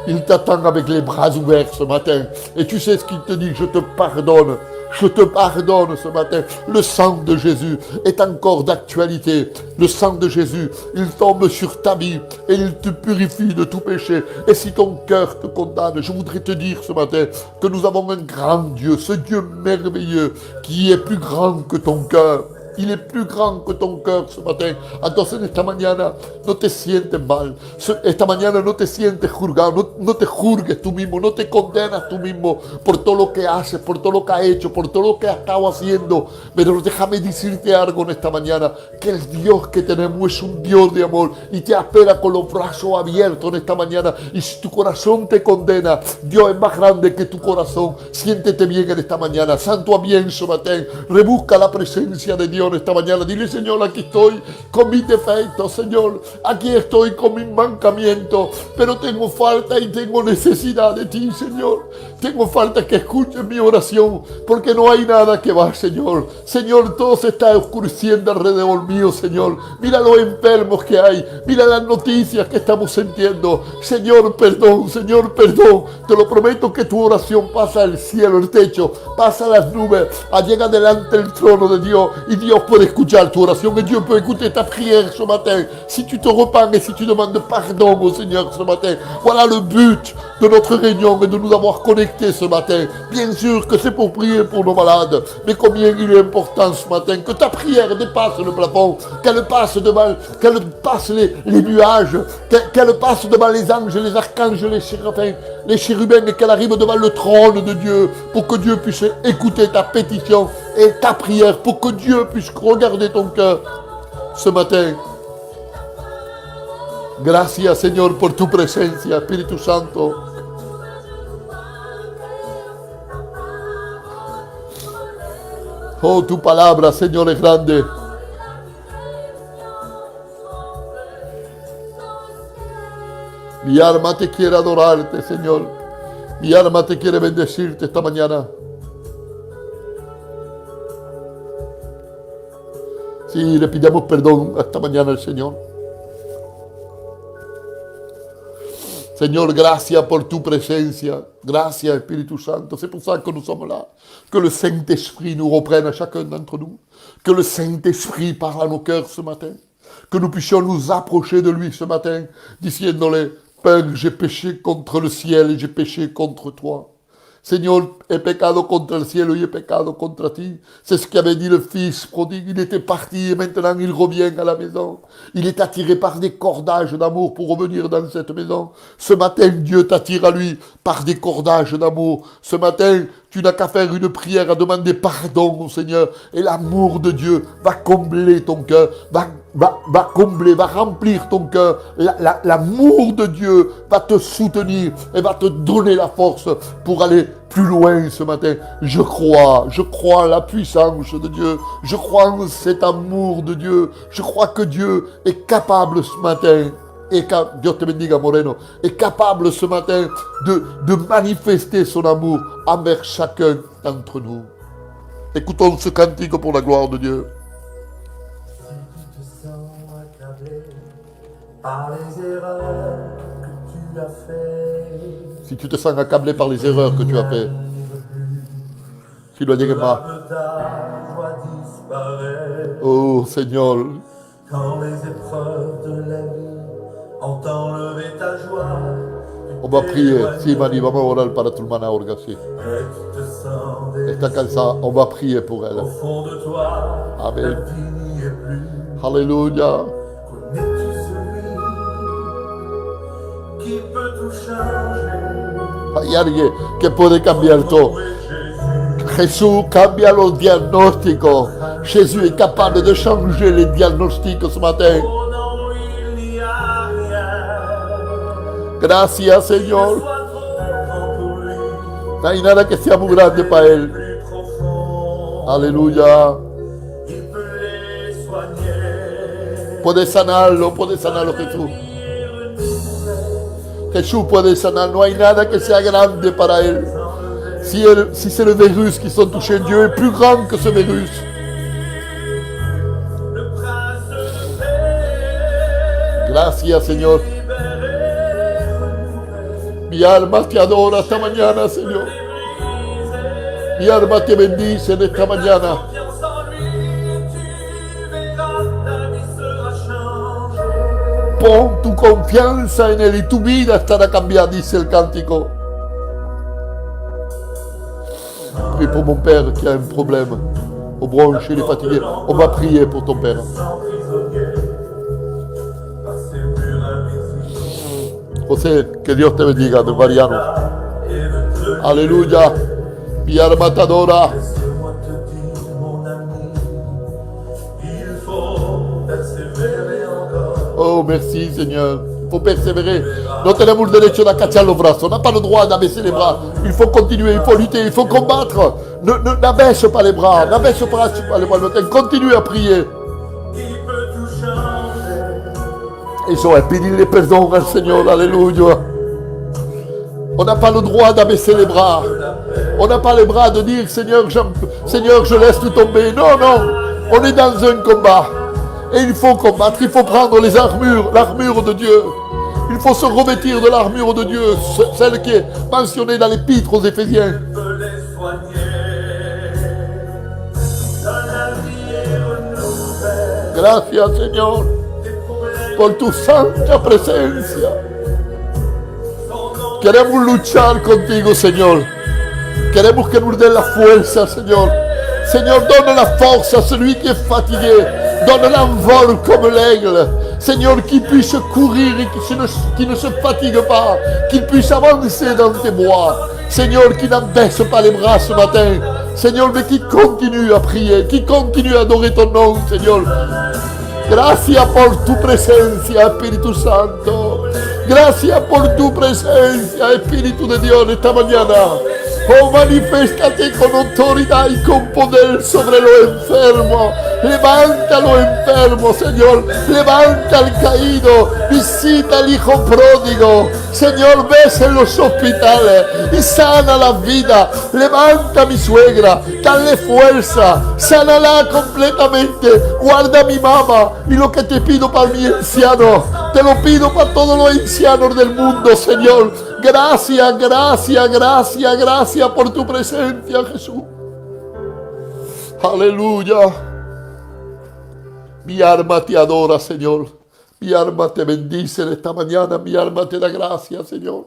il t'attend avec les bras ouverts ce matin, et tu sais ce qu'il te dit, je te pardonne ce matin. Le sang de Jésus est encore d'actualité. Le sang de Jésus, il tombe sur ta vie et il te purifie de tout péché. Et si ton cœur te condamne, je voudrais te dire ce matin que nous avons un grand Dieu, ce Dieu merveilleux qui est plus grand que ton cœur. Il est plus grand que ton cœur ce matin. Entonces esta mañana no te sientes mal. Esta mañana no te sientes juzgado. No te juzgues tú mismo. No te condenas tú mismo por todo lo que haces, por todo lo que has hecho, por todo lo que has estado haciendo. Pero déjame decirte algo en esta mañana. Que el Dios que tenemos es un Dios de amor. Y te espera con los brazos abiertos en esta mañana. Y si tu corazón te condena, Dios es más grande que tu corazón. Siéntete bien en esta mañana. Santo amén ce matin. Rebusca la presencia de Dios esta mañana. Dile, Señor, aquí estoy con mis defectos, Señor. Aquí estoy con mis mancamientos. Pero tengo falta y tengo necesidad de ti, Señor. Tengo falta que escuches mi oración. Porque no hay nada que va, Señor. Señor, todo se está oscureciendo alrededor mío, Señor. Mira los enfermos que hay. Mira las noticias que estamos sintiendo. Señor, perdón, Señor, perdón. Te lo prometo que tu oración pasa el cielo, el techo. Pasa las nubes. Llega delante del trono de Dios. Y Dios puede escuchar tu oración. Et Dieu peut écouter ta prière ce matin. Si tu te repens et si tu demandes pardon au Seigneur ce matin. Voilà le but de notre réunion et de nous avoir connectés ce matin. Bien sûr que c'est pour prier pour nos malades. Mais combien il est important ce matin que ta prière dépasse le plafond. Qu'elle passe les nuages. Qu'elle passe devant les anges, les archanges, les chérubins et qu'elle arrive devant le trône de Dieu pour que Dieu puisse écouter ta pétition et ta prière, pour que Dieu puisse regarder ton cœur ce matin. Gracias, Señor, por tu presencia, Espíritu Santo. Oh, tu palabra, Señor, es grande. Mi alma te quiere adorarte, Señor. Mi alma te quiere bendecirte esta mañana. Sí, le pidamos perdón esta mañana al Señor. Señor, gracias por tu presencia. Gracias, Espíritu Santo. C'est pour ça que nous sommes là. Que le Saint-Esprit nous reprenne à chacun d'entre nous. Que le Saint-Esprit parle à nos cœurs ce matin. Que nous puissions nous approcher de lui ce matin, diciéndole, Père, j'ai péché contre le ciel et j'ai péché contre toi. Señor, he pecado contra el cielo y he pecado contra ti. C'est ce qu'avait dit le fils prodigue. Il était parti et maintenant il revient à la maison. Il est attiré par des cordages d'amour pour revenir dans cette maison. Ce matin, Dieu t'attire à lui par des cordages d'amour. Ce matin, tu n'as qu'à faire une prière, à demander pardon au Seigneur. Et l'amour de Dieu va combler ton cœur, va combler, va remplir ton cœur. L'amour de Dieu va te soutenir et va te donner la force pour aller plus loin ce matin. Je crois en la puissance de Dieu. Je crois en cet amour de Dieu. Je crois que Dieu est capable ce matin. Dios te bendiga, Moreno, est capable ce matin de manifester son amour envers chacun d'entre nous. Écoutons ce cantique pour la gloire de Dieu. Si tu te sens accablé par les erreurs que tu as faites, Si tu te sens accablé par les erreurs que tu as faites, si lo digas pas. ta joie disparaît. Oh Seigneur, Quand les épreuves de la vie ont enlevé ta joie, on va prier. Sí, Mani, vamos a orar para tu hermana Olga, sí. et tu te sens Está cansada, on va prier pour elle. au fond de toi, Amen. la vie n'y est plus. Alléluia. Connais-tu celui qui peut tout changer? Hay alguien que puede cambiar todo. Jesús cambia los diagnósticos. Jésus est capable de changer les diagnostics ce matin. Oh non, il n'y a rien. Gracias, Señor. Sois trop grand pour lui, No hay nada que sea muy grande para Él. plus profond. Aleluya. Il peut les soigner. Puede sanarlo Jesús. Jesús puede sanar. No hay nada que sea grande para Él. Si c'est le virus qui sont touchés, Dieu est plus grand que ce virus. Le prince de paix, Gracias, Señor. Mi alma te adora esta mañana, Señor. Mi alma te bendice en esta mañana. confiance en lui, tu verras, ta vie sera changée. Pon tu confianza en Él y tu vida estará cambiada, dice el cántico. Prie pour mon père qui a un problème aux bronches, il est fatigué. On va prier pour ton père. Sans prisonnier, par ces murs invisibles, José, que Dios te bendiga, de Mariano. et de te Aleluya. Mi alma te adora. laisse-moi te dire, mon ami, il faut persévérer encore. Oh, merci, Seigneur. Il faut persévérer. No tenemos el derecho de acachar los brazos. On n'a pas le droit d'abaisser les bras. Il faut continuer, il faut lutter, il faut combattre. N'abaisse pas les bras. N'abaisse pas les bras. Continue à prier. Qui peut tout changer? Eso es pedirle perdón al Señor. Aleluya. On n'a pas le droit d'abaisser les bras. On n'a pas les bras de dire Seigneur, je laisse tout tomber. Non, non. On est dans un combat. Et il faut combattre. Il faut prendre les armures, l'armure de Dieu. Il faut se revêtir de l'armure de Dieu, celle qui est mentionnée dans l'épître aux Éphésiens. Peut les soigner. Dans la vie est renouvelle. Gracias, Señor, Tes problèmes por tu santa presencia. son non. Queremos luchar contigo, Señor. Queremos que nos dé la fuerza, Señor. Señor, donne la force à celui qui est fatigué. Donne l'envol comme l'aigle. Seigneur, qu'il puisse courir et qu'il ne se fatigue pas. Qu'il puisse avancer dans tes bois. Seigneur, qu'il n'abaisse pas les bras ce matin. Seigneur, mais qu'il continue à prier. Qu'il continue à adorer ton nom, Seigneur. Gracias por tu presencia, Espíritu Santo. Gracias por tu presencia, Espíritu de Dios, esta mañana. Oh, manifiéstate con autoridad y con poder sobre lo enfermo. Levanta a lo enfermo, Señor. Levanta al caído. Visita al hijo pródigo. Señor, ves en los hospitales y sana la vida. Levanta a mi suegra. Dale fuerza. Sánala completamente. Guarda a mi mamá. Y lo que te pido para mi anciano, te lo pido para todos los ancianos del mundo, Señor. Gracias, gracias, gracias, gracias por tu presencia, Jesús. Aleluya. Mi alma te adora, Señor. Mi alma te bendice en esta mañana. Mi alma te da gracias, Señor.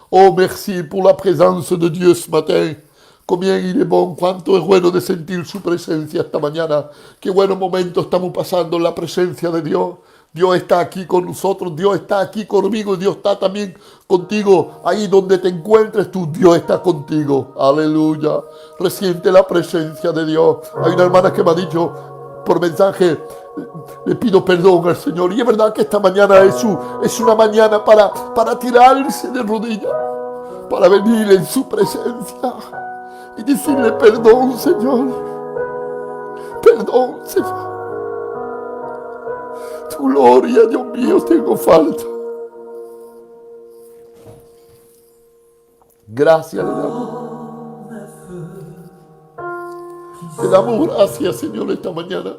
Oh, merci pour la présence de Dieu ce matin. Combien il est bon, cuánto es bueno de sentir su presencia esta mañana. Qué buenos momentos estamos pasando en la presencia de Dios. Dios está aquí con nosotros, Dios está aquí conmigo, Dios está también contigo. Ahí donde te encuentres tú, Dios está contigo. Aleluya. Resiente la presencia de Dios. Hay una hermana que me ha dicho por mensaje, le pido perdón al Señor. Y es verdad que esta mañana es una mañana para tirarse de rodillas, para venir en su presencia y decirle perdón, Señor. Perdón, Señor. Tu gloria, Dios mío, tengo falta. Gracias le damos. Te damos gracias, Señor, esta mañana.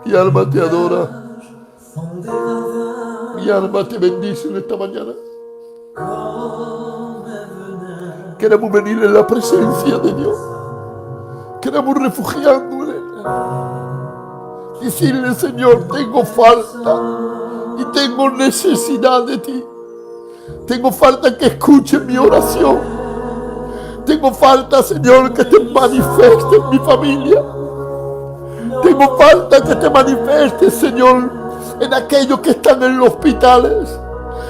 Mi alma te adora. Mi alma te bendice en esta mañana. Queremos venir en la presencia de Dios. Queremos refugiarnos en Él. Decirle, Señor, tengo falta y tengo necesidad de ti. Tengo falta que escuches mi oración. Tengo falta, Señor, que te manifiestes en mi familia. Tengo falta que te manifiestes, Señor, en aquellos que están en los hospitales,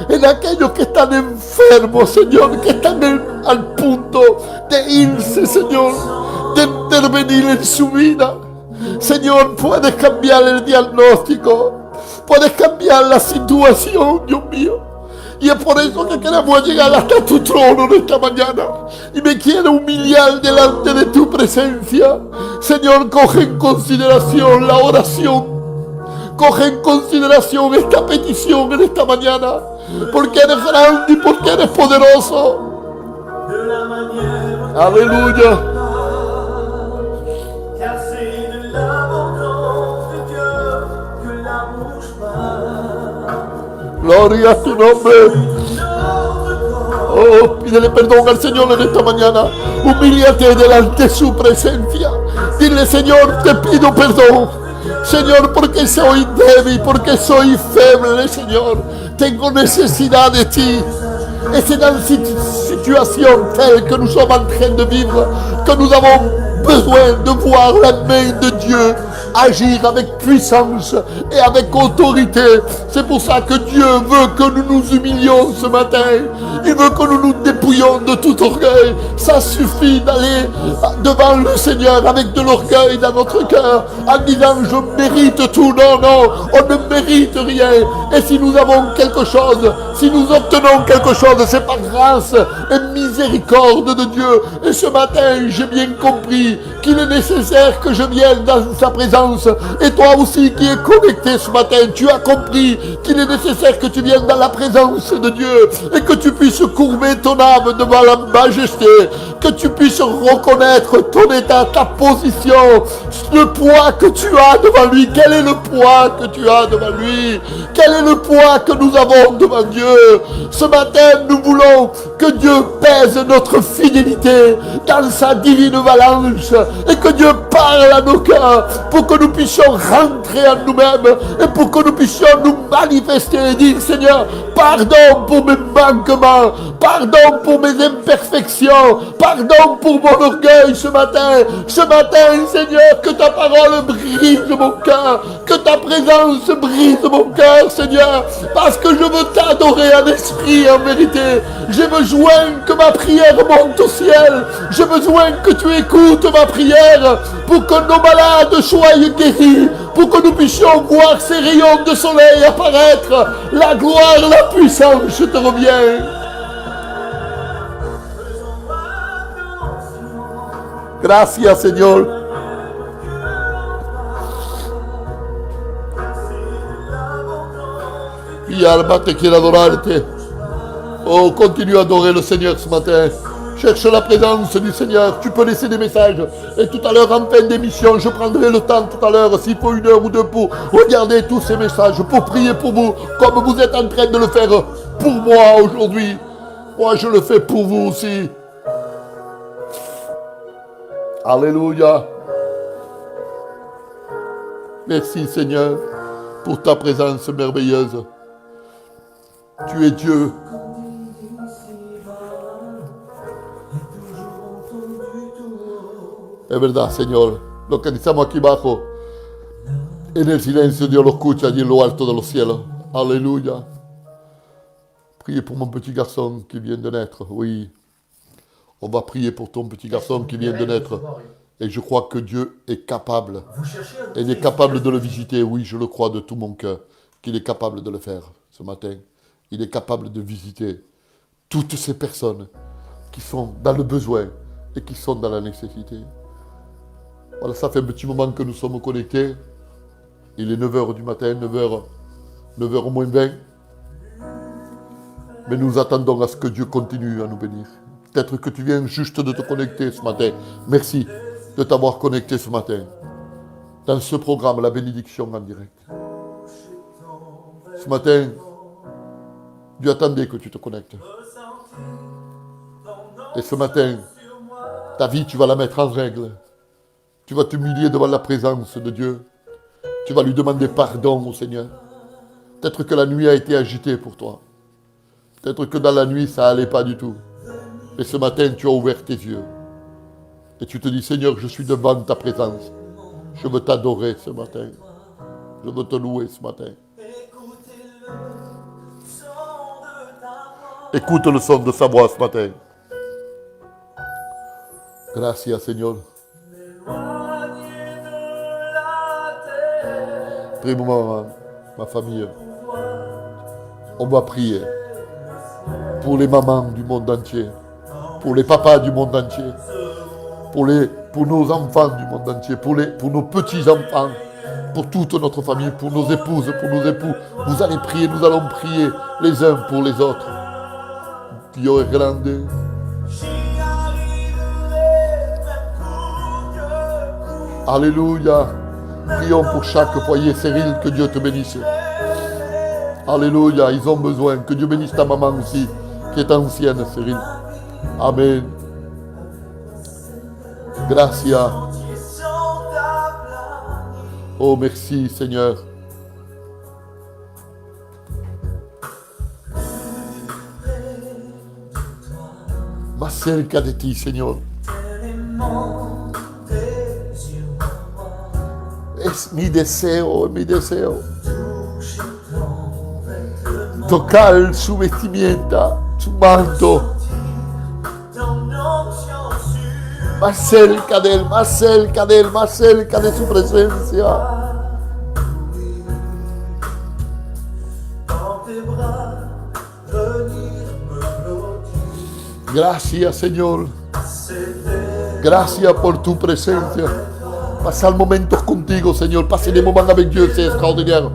en aquellos que están enfermos, Señor, que están al punto de irse, Señor, de intervenir en su vida. Señor, puedes cambiar el diagnóstico, puedes cambiar la situación, Dios mío. Y es por eso que queremos llegar hasta tu trono en esta mañana. Y me quiero humillar delante de tu presencia. Señor, coge en consideración la oración. Coge en consideración esta petición en esta mañana. Porque eres grande y porque eres poderoso. Aleluya. Gloria a tu nombre. Oh, pídele perdón al Señor en esta mañana. Humíllate delante de su presencia. Dile, Señor, te pido perdón. Señor, porque soy débil, porque soy feble, Señor. Tengo necesidad de ti. Et c'est dans cette situation telle que nous sommes en train de vivre que nous avons besoin de voir la main de Dieu agir avec puissance et avec autorité. C'est pour ça que Dieu veut que nous nous humilions ce matin. Il veut que nous nous dépouillions de tout orgueil. Ça suffit d'aller devant le Seigneur avec de l'orgueil dans notre cœur en disant je mérite tout. Non, non, on ne mérite rien. Et si nous avons quelque chose, si nous obtenons quelque chose, c'est par grâce et miséricorde de Dieu. Et ce matin, j'ai bien compris qu'il est nécessaire que je vienne dans sa présence. Et toi aussi qui es connecté ce matin, tu as compris qu'il est nécessaire que tu viennes dans la présence de Dieu et que tu puisses courber ton âme devant la majesté, que tu puisses reconnaître ton état, ta position, le poids que tu as devant lui. Quel est le poids que tu as devant lui? Quel est le poids que nous avons devant Dieu? Ce matin, nous voulons que Dieu pèse notre fidélité dans sa divine balance et que Dieu parle à nos cœurs pour que nous puissions rentrer en nous-mêmes et pour que nous puissions nous manifester et dire Seigneur, pardon pour mes manquements, pardon pour mes imperfections, pardon pour mon orgueil ce matin. Ce matin, Seigneur, que ta parole brise mon cœur, que ta présence brise mon cœur, Seigneur, parce que je veux t'adorer en esprit et en vérité. J'ai besoin que ma prière monte au ciel. J'ai besoin que tu écoutes ma prière pour que nos malades soient guéris, pour que nous puissions voir ces rayons de soleil apparaître. La gloire, la puissance te revient. Gracias, Señor. Mi alma te quiere adorarte. Oh, continue à adorer le Seigneur ce matin. Cherche la présence du Seigneur. Tu peux laisser des messages. Et tout à l'heure, en fin d'émission, je prendrai le temps tout à l'heure, s'il faut 1 heure ou 2, pour regarder tous ces messages, pour prier pour vous, comme vous êtes en train de le faire pour moi aujourd'hui. Moi, je le fais pour vous aussi. Alléluia. Merci, Seigneur, pour ta présence merveilleuse. Tu es Dieu. Es verdad, Señor. Lo que estamos aquí abajo, en el silencio, Dios lo escucha allí en lo alto de los cielos. Alléluia. Priez pour mon petit garçon qui vient de naître. Oui. On va prier pour ton petit garçon qui vient de naître. Et je crois que Dieu est capable. Il est capable de le visiter. Oui, je le crois de tout mon cœur. Qu'il est capable de le faire ce matin. Il est capable de visiter toutes ces personnes qui sont dans le besoin et qui sont dans la nécessité. Voilà, ça fait un petit moment que nous sommes connectés. Il est 9h du matin, 9h moins 20. Mais nous attendons à ce que Dieu continue à nous bénir. Peut-être que tu viens juste de te connecter ce matin. Merci de t'avoir connecté ce matin. Dans ce programme, la bénédiction en direct. Ce matin, Dieu attendait que tu te connectes. Et ce matin, ta vie, tu vas la mettre en règle. Tu vas t'humilier devant la présence de Dieu. Tu vas lui demander pardon au Seigneur. Peut-être que la nuit a été agitée pour toi. Peut-être que dans la nuit, ça n'allait pas du tout. Et ce matin, tu as ouvert tes yeux. Et tu te dis, Seigneur, je suis devant ta présence. Je veux t'adorer ce matin. Je veux te louer ce matin. Écoute le son de sa voix ce matin. Gracias, Seigneur. Prie pour ma famille. On va prier pour les mamans du monde entier, pour les papas du monde entier, pour nos enfants du monde entier, pour nos petits-enfants, pour toute notre famille, pour nos épouses, pour nos époux. Vous allez prier, nous allons prier les uns pour les autres. Dieu est grand. Alléluia. Prions pour chaque foyer. Cyril, que Dieu te bénisse. Alléluia. Ils ont besoin. Que Dieu bénisse ta maman aussi, qui est ancienne, Cyril. Amen. Gracias. Oh, merci, Seigneur. Más cerca de ti, Señor. Es mi deseo. Tocar su vestimenta, su manto. Más cerca de él, más cerca de él, más cerca de su presencia. Gracias, Señor. Gracias por tu presencia. Pasar momentos contigo, Señor. Passer des moments avec Dieu, c'est extraordinaire.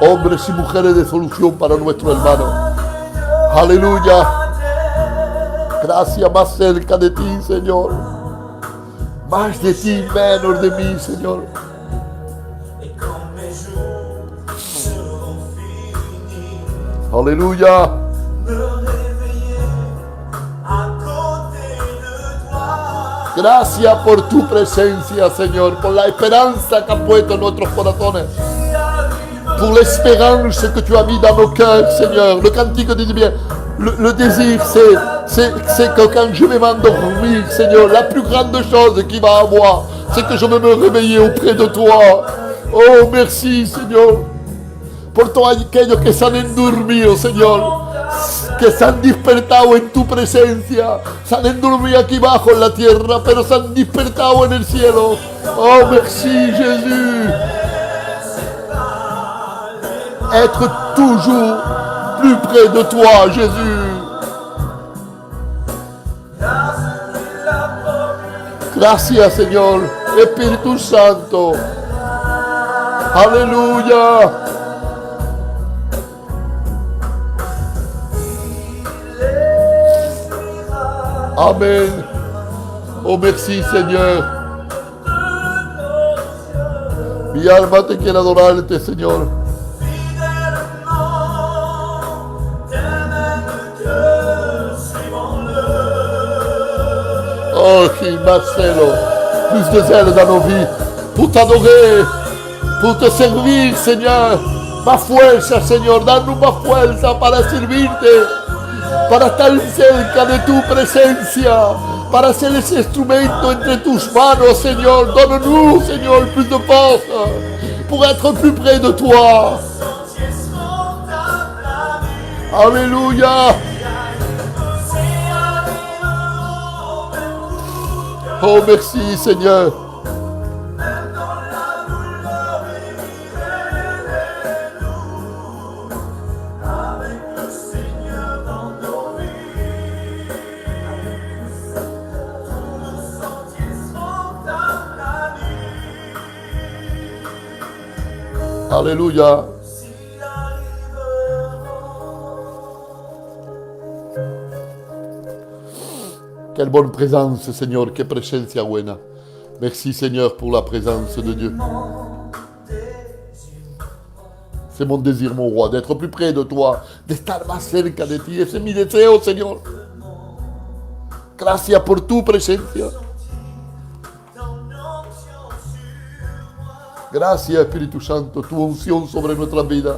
Hombres y mujeres de solución para nuestro hermano. Aleluya. Gracias, más cerca de ti, Señor. Más de ti, menos de mí, Señor. Aleluya. Gracias por tu presencia, Señor, por la esperanza que has puesto en nuestros corazones, pour l'espérance que tu as mis dans nos cœurs, Seigneur. Le cantique dit bien, le désir, c'est que quand je vais m'endormir, Seigneur, la plus grande chose qu'il va avoir, c'est que je vais me réveiller auprès de toi. Oh, merci, Señor, por todos aquellos que se han endormido, Señor, que se han despertado en tu presencia, se han endormido aquí abajo en la tierra, pero se han despertado en el cielo. Oh, merci, Jésus. Être toujours plus près de toi, Jésus. Gracias, Señor. Espíritu Santo. Aleluya. Amen. Oh, merci, Seigneur. Mi alma te quiere adorarte, Señor. Oh, Marcelo, plus de zèle dans nos vies pour t'adorer, pour te servir, Señor. Más fuerza, Señor, danos más fuerza para servirte, para estar cerca de tu presencia, para ser ese instrumento entre tus manos, Señor. Donne-nous, Señor, plus de force pour être plus près de toi. Alléluia. Oh, merci, Seigneur. Alléluia. Quelle bonne présence, Seigneur. Quelle presencia buena. Merci, Seigneur, pour la présence de Dieu. C'est mon désir, mon roi, d'être plus près de toi, d'estar más cerca de ti. Ese es mi deseo, Señor. Gracias por tu presencia. Gracias, Espíritu Santo, tu unción sobre nuestra vida.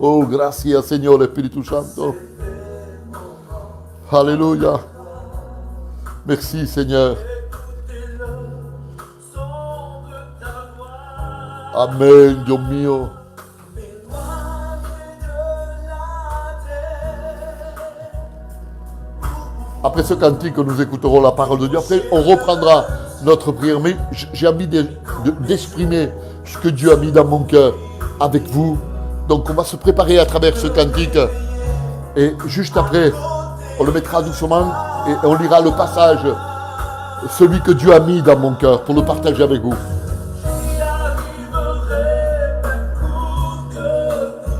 Oh, gracias, Señor, Espíritu Santo. Aleluya. Merci, Seigneur. Amen, Dios mío. Après ce cantique, nous écouterons la parole de Dieu. Après, on reprendra notre prière. Mais j'ai envie d'exprimer ce que Dieu a mis dans mon cœur avec vous. Donc, on va se préparer à travers ce cantique. Et juste après, on le mettra doucement et on lira le passage, celui que Dieu a mis dans mon cœur, pour le partager avec vous.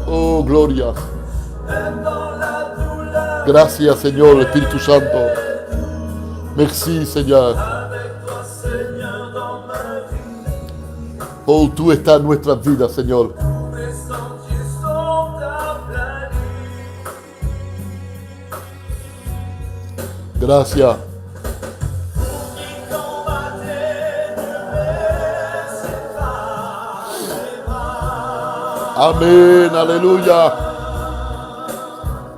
Oh, gloria. Gracias, Señor, Espíritu Santo. Merci, Seigneur. Oh, tú estás en nuestras vidas, Señor. Gracias. Amén, aleluya.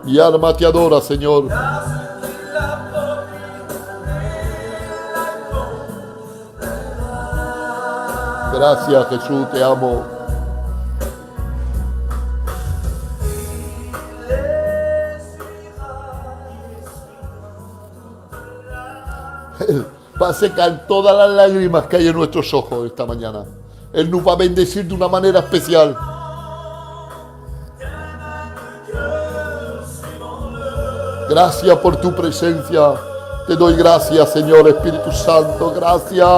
Mi alma te adora, Señor. Gracias, Jesús, te amo. Él va a secar todas las lágrimas que hay en nuestros ojos esta mañana. Él nos va a bendecir de una manera especial. Gracias por tu presencia. Te doy gracias, Señor Espíritu Santo. Gracias.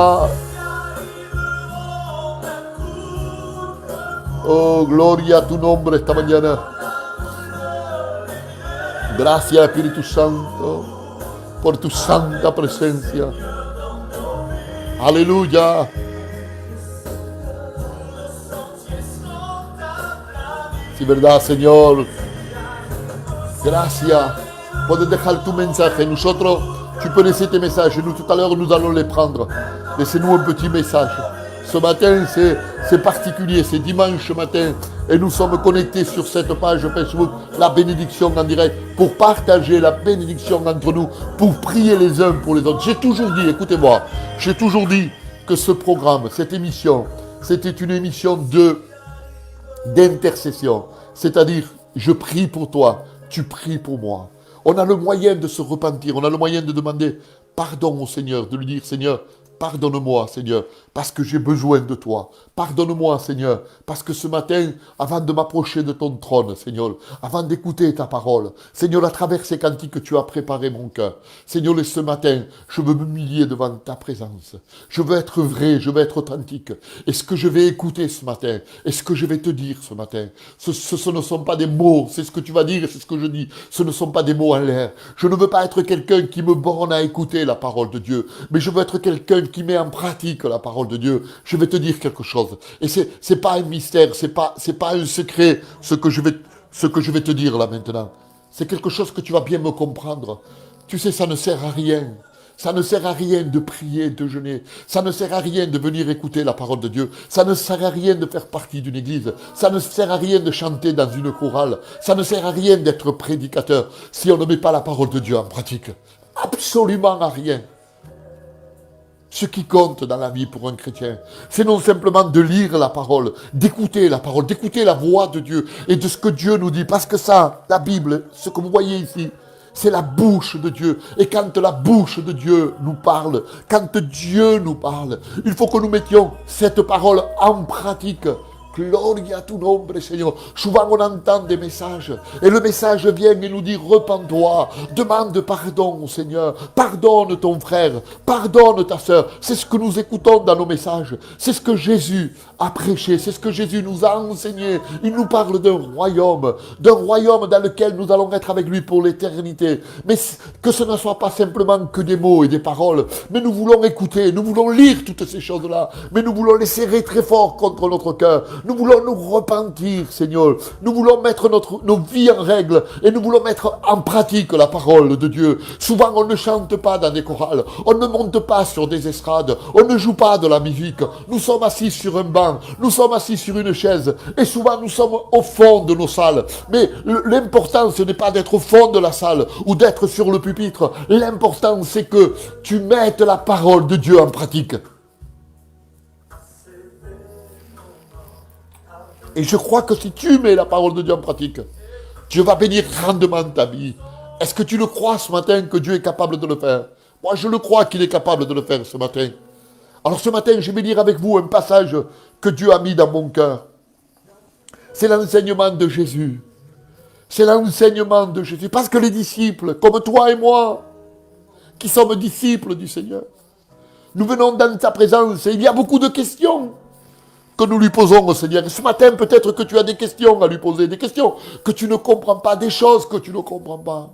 Oh, gloria a tu nombre esta mañana. Gracias, Espíritu Santo, por tu santa presencia. Aleluya. Sí, verdad, Señor. Gracias. Puedes dejar tu mensaje. Nosotros, tu peux laisser tes messages. Nous, tout à l'heure, nous allons les prendre. Laissez-nous un petit message. Ce matin, c'est particulier. C'est dimanche matin. Et nous sommes connectés sur cette page Facebook, la bénédiction en direct, pour partager la bénédiction entre nous, pour prier les uns pour les autres. J'ai toujours dit, écoutez-moi, j'ai toujours dit que ce programme, cette émission, c'était une émission d'intercession. C'est-à-dire, je prie pour toi, tu pries pour moi. On a le moyen de se repentir, on a le moyen de demander pardon au Seigneur, de lui dire, Seigneur, Pardonne-moi, Seigneur, parce que j'ai besoin de toi. Pardonne-moi, Seigneur, parce que ce matin, avant de m'approcher de ton trône, Seigneur, avant d'écouter ta parole, Seigneur, à travers ces cantiques, tu as préparé mon cœur. Seigneur, et ce matin, je veux m'humilier devant ta présence. Je veux être vrai, je veux être authentique. Et ce que je vais écouter ce matin, et ce que je vais te dire ce matin, ce ne sont pas des mots, c'est ce que tu vas dire et c'est ce que je dis. Ce ne sont pas des mots en l'air. Je ne veux pas être quelqu'un qui me borne à écouter la parole de Dieu, mais je veux être quelqu'un qui met en pratique la parole de Dieu. Je vais te dire quelque chose. Et c'est pas un mystère, c'est pas un secret, ce que je vais te dire là maintenant. C'est quelque chose que tu vas bien me comprendre. Tu sais, ça ne sert à rien. Ça ne sert à rien de prier, de jeûner. Ça ne sert à rien de venir écouter la parole de Dieu. Ça ne sert à rien de faire partie d'une église. Ça ne sert à rien de chanter dans une chorale. Ça ne sert à rien d'être prédicateur si on ne met pas la parole de Dieu en pratique. Absolument à rien. Ce qui compte dans la vie pour un chrétien, c'est non simplement de lire la parole, d'écouter la parole, d'écouter la voix de Dieu et de ce que Dieu nous dit. Parce que ça, la Bible, ce que vous voyez ici, c'est la bouche de Dieu. Et quand la bouche de Dieu nous parle, quand Dieu nous parle, il faut que nous mettions cette parole en pratique. Gloria a tu nombre, Seigneur. Souvent, on entend des messages. Et le message vient et nous dit, repens-toi. Demande pardon au Seigneur. Pardonne ton frère. Pardonne ta sœur. C'est ce que nous écoutons dans nos messages. C'est ce que Jésus a prêché. C'est ce que Jésus nous a enseigné. Il nous parle d'un royaume dans lequel nous allons être avec lui pour l'éternité. Mais que ce ne soit pas simplement que des mots et des paroles. Mais nous voulons écouter. Nous voulons lire toutes ces choses-là. Mais nous voulons les serrer très fort contre notre cœur. Nous voulons nous repentir, Seigneur. Nous voulons mettre nos vies en règle et nous voulons mettre en pratique la parole de Dieu. Souvent, on ne chante pas dans des chorales. On ne monte pas sur des estrades. On ne joue pas de la musique. Nous sommes assis sur un banc. Nous sommes assis sur une chaise. Et souvent, nous sommes au fond de nos salles. Mais l'important, ce n'est pas d'être au fond de la salle ou d'être sur le pupitre. L'important, c'est que tu mettes la parole de Dieu en pratique. Et je crois que si tu mets la parole de Dieu en pratique, Dieu va bénir grandement ta vie. Est-ce que tu le crois ce matin que Dieu est capable de le faire? Moi, je le crois qu'il est capable de le faire ce matin. Alors ce matin, je vais lire avec vous un passage que Dieu a mis dans mon cœur. C'est l'enseignement de Jésus. C'est l'enseignement de Jésus. Parce que les disciples, comme toi et moi, qui sommes disciples du Seigneur, nous venons dans sa présence et il y a beaucoup de questions que nous lui posons au Seigneur. Et ce matin, peut-être que tu as des questions à lui poser, des questions que tu ne comprends pas, des choses que tu ne comprends pas.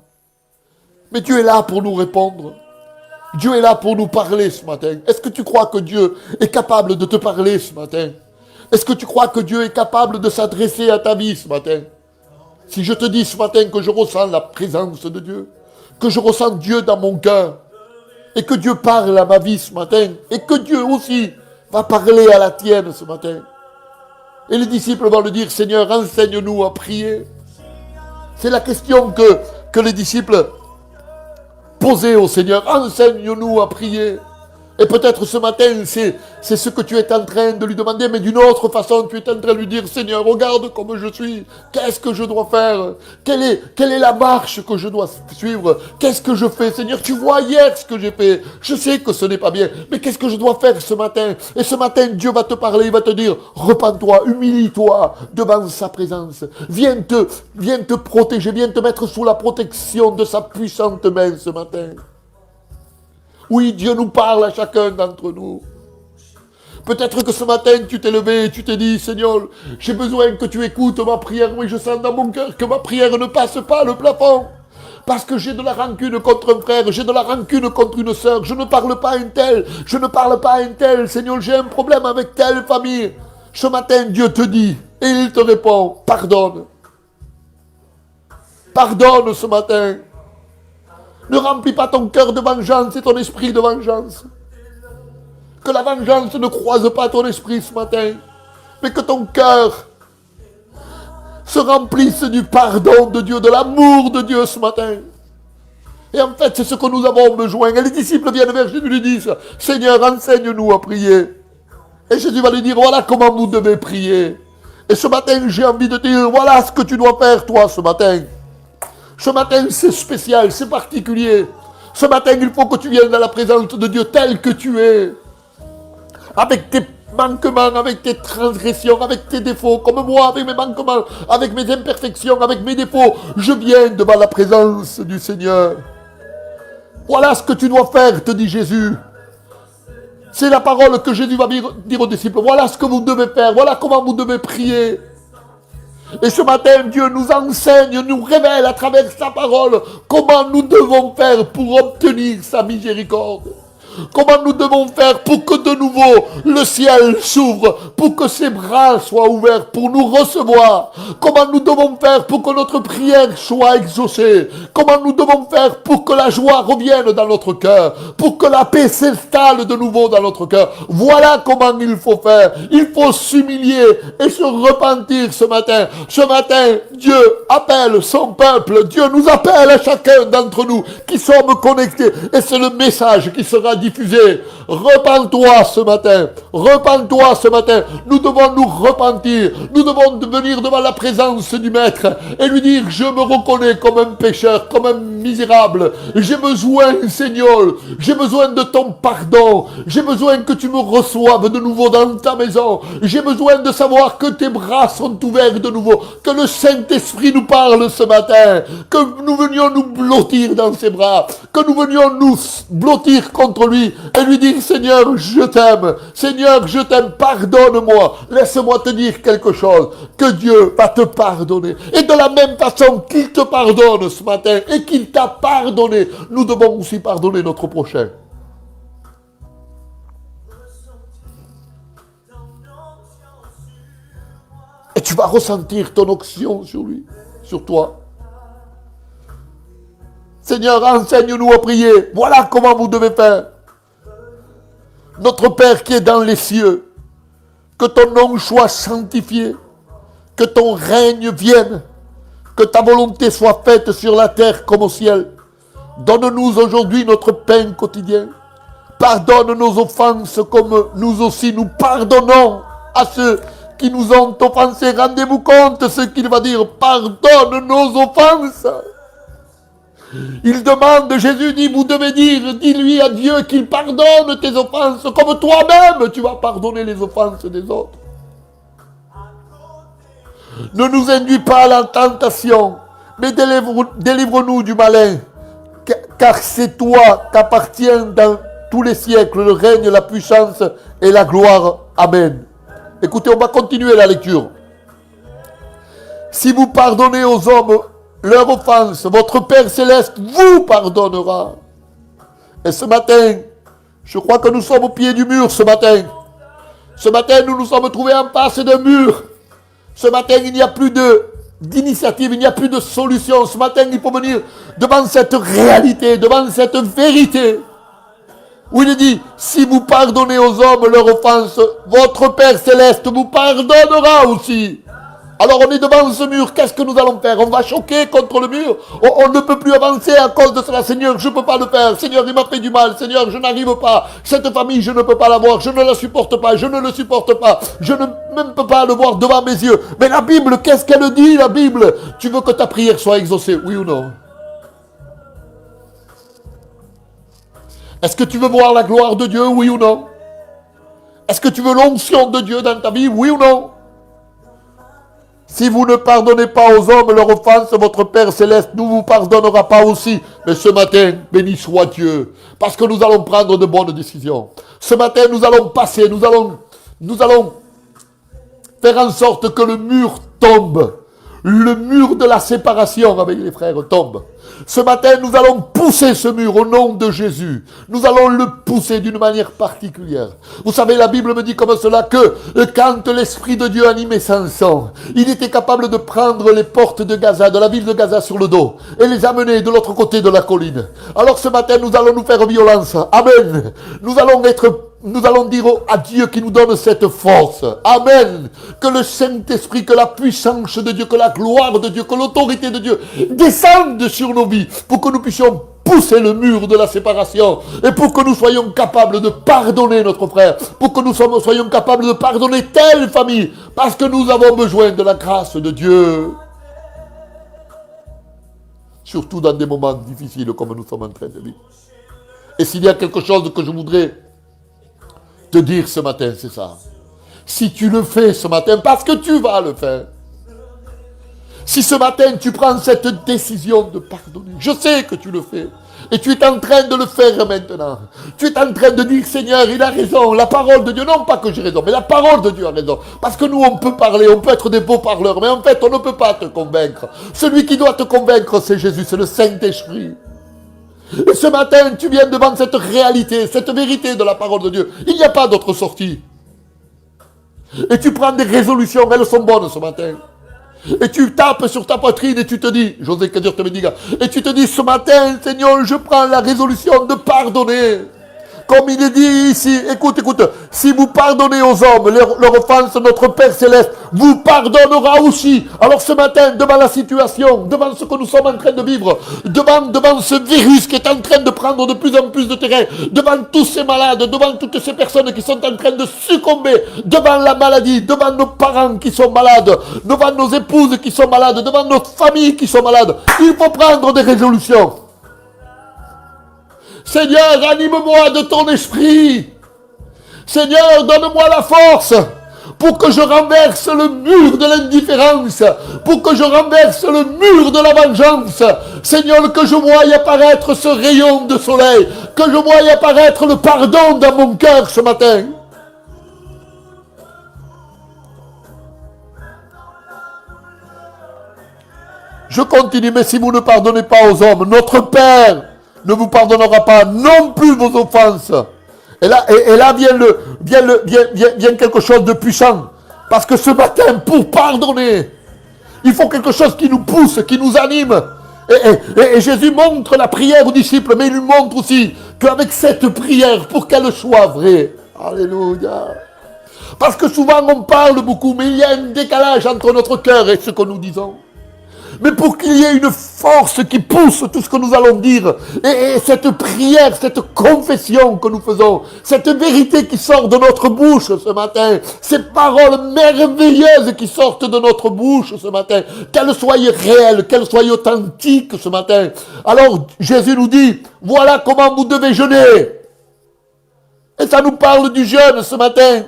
Mais Dieu est là pour nous répondre. Dieu est là pour nous parler ce matin. Est-ce que tu crois que Dieu est capable de te parler ce matin? Est-ce que tu crois que Dieu est capable de s'adresser à ta vie ce matin? Si je te dis ce matin que je ressens la présence de Dieu, que je ressens Dieu dans mon cœur, et que Dieu parle à ma vie ce matin, et que Dieu aussi va parler à la tienne ce matin. Et les disciples vont le dire, Seigneur, enseigne-nous à prier. C'est la question que les disciples posaient au Seigneur, enseigne-nous à prier. Et peut-être ce matin, c'est ce que tu es en train de lui demander, mais d'une autre façon, tu es en train de lui dire, Seigneur, regarde comme je suis, qu'est-ce que je dois faire? Quelle est la marche que je dois suivre? Qu'est-ce que je fais, Seigneur? Tu vois hier ce que j'ai fait, je sais que ce n'est pas bien, mais qu'est-ce que je dois faire ce matin? Et ce matin, Dieu va te parler, il va te dire, repens-toi, humilie-toi devant sa présence, viens te protéger, viens te mettre sous la protection de sa puissante main ce matin. Oui, Dieu nous parle à chacun d'entre nous. Peut-être que ce matin, tu t'es levé et tu t'es dit, Seigneur, j'ai besoin que tu écoutes ma prière. Oui, je sens dans mon cœur que ma prière ne passe pas le plafond. Parce que j'ai de la rancune contre un frère, j'ai de la rancune contre une sœur. Je ne parle pas à un tel, je ne parle pas à un tel. Seigneur, j'ai un problème avec telle famille. Ce matin, Dieu te dit, et il te répond, pardonne. Pardonne ce matin. Ne remplis pas ton cœur de vengeance et ton esprit de vengeance. Que la vengeance ne croise pas ton esprit ce matin, mais que ton cœur se remplisse du pardon de Dieu, de l'amour de Dieu ce matin. Et en fait, c'est ce que nous avons besoin. Et les disciples viennent vers Jésus et lui disent, Seigneur, enseigne-nous à prier. Et Jésus va lui dire, voilà comment vous devez prier. Et ce matin, j'ai envie de dire, voilà ce que tu dois faire toi ce matin. Ce matin, c'est spécial, c'est particulier. Ce matin, il faut que tu viennes dans la présence de Dieu tel que tu es. avec tes manquements, avec tes transgressions, avec tes défauts, comme moi, avec mes manquements, avec mes imperfections, avec mes défauts. Je viens devant la présence du Seigneur. Voilà ce que tu dois faire, te dit Jésus. C'est la parole que Jésus va dire aux disciples. Voilà ce que vous devez faire. Voilà comment vous devez prier. Et ce matin, Dieu nous enseigne, nous révèle à travers sa parole comment nous devons faire pour obtenir sa miséricorde. Comment nous devons faire pour que de nouveau le ciel s'ouvre, pour que ses bras soient ouverts pour nous recevoir. Comment nous devons faire pour que notre prière soit exaucée. Comment nous devons faire pour que la joie revienne dans notre cœur, pour que la paix s'installe de nouveau dans notre cœur. Voilà comment il faut faire. Il faut s'humilier et se repentir ce matin. Ce matin, Dieu appelle son peuple. Dieu nous appelle à chacun d'entre nous qui sommes connectés. Et c'est le message qui sera diffusé. Repens-toi ce matin. Repens-toi ce matin. Nous devons nous repentir. Nous devons venir devant la présence du Maître et lui dire, je me reconnais comme un pécheur, comme un misérable. J'ai besoin, Seigneur. J'ai besoin de ton pardon. J'ai besoin que tu me reçoives de nouveau dans ta maison. J'ai besoin de savoir que tes bras sont ouverts de nouveau. Que le Saint-Esprit nous parle ce matin. Que nous venions nous blottir dans ses bras. Que nous venions nous blottir contre lui et lui dire, Seigneur, je t'aime. Seigneur, je t'aime. Pardonne-moi. Laisse-moi te dire quelque chose. Que Dieu va te pardonner. Et de la même façon qu'il te pardonne ce matin et qu'il t'a pardonné, nous devons aussi pardonner notre prochain. Et tu vas ressentir ton onction sur lui, sur toi. Seigneur, enseigne-nous à prier. Voilà comment vous devez faire. Notre Père qui est dans les cieux, que ton nom soit sanctifié, que ton règne vienne, que ta volonté soit faite sur la terre comme au ciel. Donne-nous aujourd'hui notre pain quotidien. Pardonne nos offenses comme nous aussi nous pardonnons à ceux qui nous ont offensés. Rendez-vous compte ce qu'il va dire. Pardonne nos offenses. Il demande, Jésus dit, vous devez dire, dis-lui à Dieu qu'il pardonne tes offenses, comme toi-même tu vas pardonner les offenses des autres. Ne nous induis pas à la tentation, mais délivre-nous du malin, car c'est toi qu'appartient dans tous les siècles le règne, la puissance et la gloire. Amen. Écoutez, on va continuer la lecture. Si vous pardonnez aux hommes leur offense, votre Père Céleste vous pardonnera. Et ce matin, je crois que nous sommes au pied du mur ce matin. Ce matin, nous nous sommes trouvés en face d'un mur. Ce matin, il n'y a plus d'initiative, il n'y a plus de solution. Ce matin, il faut venir devant cette réalité, devant cette vérité. Où il dit, si vous pardonnez aux hommes leur offense, votre Père Céleste vous pardonnera aussi. Alors on est devant ce mur, qu'est-ce que nous allons faire? On va choquer contre le mur. On ne peut plus avancer à cause de cela. Seigneur, je ne peux pas le faire. Seigneur, il m'a fait du mal. Seigneur, je n'arrive pas. Cette famille, je ne peux pas la voir. Je ne la supporte pas. Je ne le supporte pas. Je ne même peux pas le voir devant mes yeux. Mais la Bible, qu'est-ce qu'elle dit, la Bible? Tu veux que ta prière soit exaucée, oui ou non? Est-ce que tu veux voir la gloire de Dieu, oui ou non? Est-ce que tu veux l'onction de Dieu dans ta vie, oui ou non? Si vous ne pardonnez pas aux hommes leur offense, votre Père Céleste ne vous pardonnera pas aussi. Mais ce matin, béni soit Dieu, parce que nous allons prendre de bonnes décisions. Ce matin, nous allons passer, nous allons faire en sorte que le mur tombe. Le mur de la séparation avec les frères tombe. Ce matin, nous allons pousser ce mur au nom de Jésus. Nous allons le pousser d'une manière particulière. Vous savez, la Bible me dit comme cela que quand l'Esprit de Dieu animait Samson, il était capable de prendre les portes de Gaza, de la ville de Gaza sur le dos, et les amener de l'autre côté de la colline. Alors ce matin, nous allons nous faire violence. Amen. Nous allons dire à Dieu qui nous donne cette force. Amen. Que le Saint-Esprit, que la puissance de Dieu, que la gloire de Dieu, que l'autorité de Dieu descende sur nos vies pour que nous puissions pousser le mur de la séparation et pour que nous soyons capables de pardonner notre frère, pour que nous soyons capables de pardonner telle famille, parce que nous avons besoin de la grâce de Dieu. Surtout dans des moments difficiles comme nous sommes en train de vivre. Et s'il y a quelque chose que je voudrais te dire ce matin, c'est ça. Si tu le fais ce matin, parce que tu vas le faire. Si ce matin tu prends cette décision de pardonner, je sais que tu le fais. Et tu es en train de le faire maintenant. Tu es en train de dire, Seigneur, il a raison. La parole de Dieu, non pas que j'ai raison, mais la parole de Dieu a raison. Parce que nous, on peut parler, on peut être des beaux parleurs, mais en fait, on ne peut pas te convaincre. Celui qui doit te convaincre, c'est Jésus, c'est le Saint-Esprit. Et ce matin, tu viens devant cette réalité, cette vérité de la parole de Dieu. Il n'y a pas d'autre sortie. Et tu prends des résolutions, elles sont bonnes ce matin. Et tu tapes sur ta poitrine et tu te dis, José, que Dieu te bénisse, et tu te dis, ce matin, Seigneur, je prends la résolution de pardonner. Comme il est dit ici, écoute, si vous pardonnez aux hommes leur offense, notre Père Céleste vous pardonnera aussi. Alors ce matin, devant la situation, devant ce que nous sommes en train de vivre, devant ce virus qui est en train de prendre de plus en plus de terrain, devant tous ces malades, devant toutes ces personnes qui sont en train de succomber, devant la maladie, devant nos parents qui sont malades, devant nos épouses qui sont malades, devant nos familles qui sont malades, il faut prendre des résolutions. Seigneur, anime-moi de ton esprit. Seigneur, donne-moi la force pour que je renverse le mur de l'indifférence, pour que je renverse le mur de la vengeance. Seigneur, que je voie apparaître ce rayon de soleil, que je voie apparaître le pardon dans mon cœur ce matin. Je continue, mais si vous ne pardonnez pas aux hommes, notre Père ne vous pardonnera pas non plus vos offenses. Et là vient quelque chose de puissant. Parce que ce matin, pour pardonner, il faut quelque chose qui nous pousse, qui nous anime. Et Jésus montre la prière aux disciples, mais il lui montre aussi qu'avec cette prière, pour qu'elle soit vraie, alléluia. Parce que souvent on parle beaucoup, mais il y a un décalage entre notre cœur et ce que nous disons. Mais pour qu'il y ait une force qui pousse tout ce que nous allons dire, et cette prière, cette confession que nous faisons, cette vérité qui sort de notre bouche ce matin, ces paroles merveilleuses qui sortent de notre bouche ce matin, qu'elles soient réelles, qu'elles soient authentiques ce matin. Alors Jésus nous dit, voilà comment vous devez jeûner. Et ça nous parle du jeûne ce matin.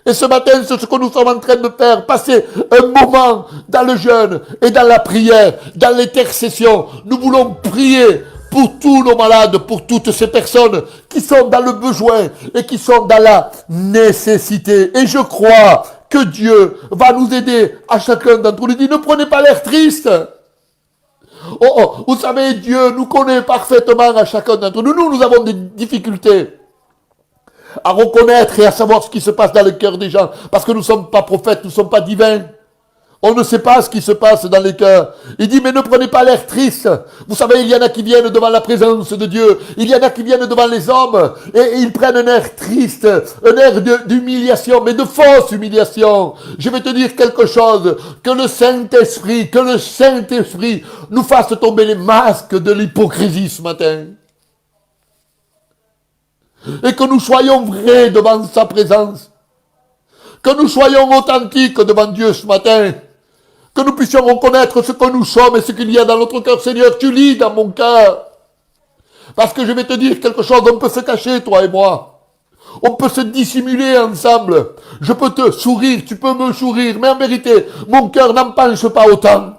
Et ce matin, c'est ce que nous sommes en train de faire, passer un moment dans le jeûne et dans la prière, dans l'intercession. Nous voulons prier pour tous nos malades, pour toutes ces personnes qui sont dans le besoin et qui sont dans la nécessité. Et je crois que Dieu va nous aider à chacun d'entre nous. Il dit, ne prenez pas l'air triste. Vous savez, Dieu nous connaît parfaitement à chacun d'entre nous. Nous avons des difficultés à reconnaître et à savoir ce qui se passe dans le cœur des gens. Parce que nous ne sommes pas prophètes, nous ne sommes pas divins. On ne sait pas ce qui se passe dans les cœurs. Il dit, mais ne prenez pas l'air triste. Vous savez, il y en a qui viennent devant la présence de Dieu. Il y en a qui viennent devant les hommes. Et ils prennent un air triste, un air d'humiliation, mais de fausse humiliation. Je vais te dire quelque chose. Que le Saint-Esprit nous fasse tomber les masques de l'hypocrisie ce matin. Et que nous soyons vrais devant sa présence. Que nous soyons authentiques devant Dieu ce matin. Que nous puissions reconnaître ce que nous sommes et ce qu'il y a dans notre cœur. Seigneur, tu lis dans mon cœur. Parce que je vais te dire quelque chose, on peut se cacher, toi et moi. On peut se dissimuler ensemble. Je peux te sourire, tu peux me sourire. Mais en vérité, mon cœur n'en penche pas autant.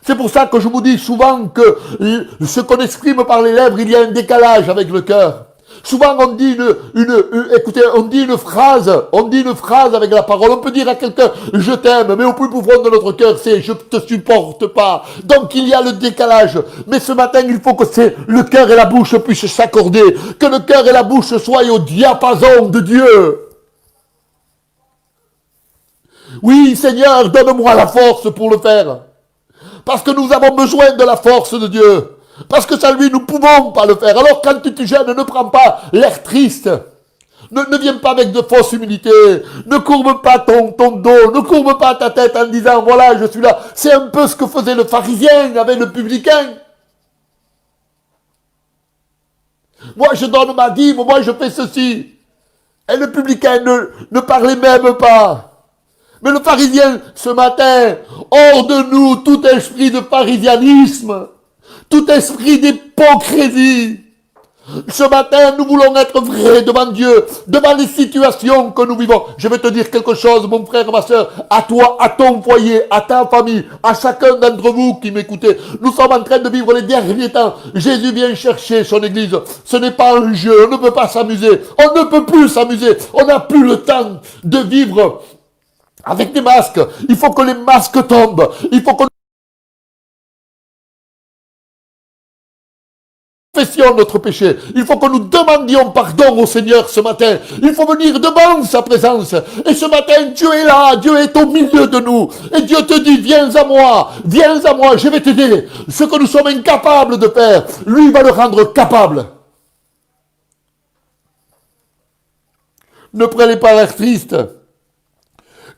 C'est pour ça que je vous dis souvent que ce qu'on exprime par les lèvres, il y a un décalage avec le cœur. Souvent on dit on dit une phrase avec la parole. On peut dire à quelqu'un, je t'aime, mais au plus profond de notre cœur, c'est, je te supporte pas. Donc il y a le décalage. Mais ce matin, il faut que le cœur et la bouche puissent s'accorder. Que le cœur et la bouche soient au diapason de Dieu. Oui, Seigneur, donne-moi la force pour le faire. Parce que nous avons besoin de la force de Dieu. Parce que sans lui, nous ne pouvons pas le faire. Alors quand tu te gênes, ne prends pas l'air triste. Ne viens pas avec de fausses humilités. Ne courbe pas ton dos. Ne courbe pas ta tête en disant, voilà, je suis là. C'est un peu ce que faisait le pharisien avec le publicain. Moi, je donne ma dîme. Moi, je fais ceci. Et le publicain ne parlait même pas. Mais le pharisien, ce matin, hors de nous tout esprit de pharisianisme. Tout esprit d'hypocrisie. Ce matin, nous voulons être vrais devant Dieu, devant les situations que nous vivons. Je vais te dire quelque chose, mon frère, ma soeur, à toi, à ton foyer, à ta famille, à chacun d'entre vous qui m'écoutez. Nous sommes en train de vivre les derniers temps. Jésus vient chercher son église. Ce n'est pas un jeu, on ne peut pas s'amuser. On ne peut plus s'amuser. On n'a plus le temps de vivre avec des masques. Il faut que les masques tombent. Il faut que confessions notre péché. Il faut que nous demandions pardon au Seigneur ce matin. Il faut venir devant sa présence. Et ce matin, Dieu est là. Dieu est au milieu de nous. Et Dieu te dit, viens à moi, je vais t'aider. Ce que nous sommes incapables de faire, lui va le rendre capable. Ne prenez pas l'air triste,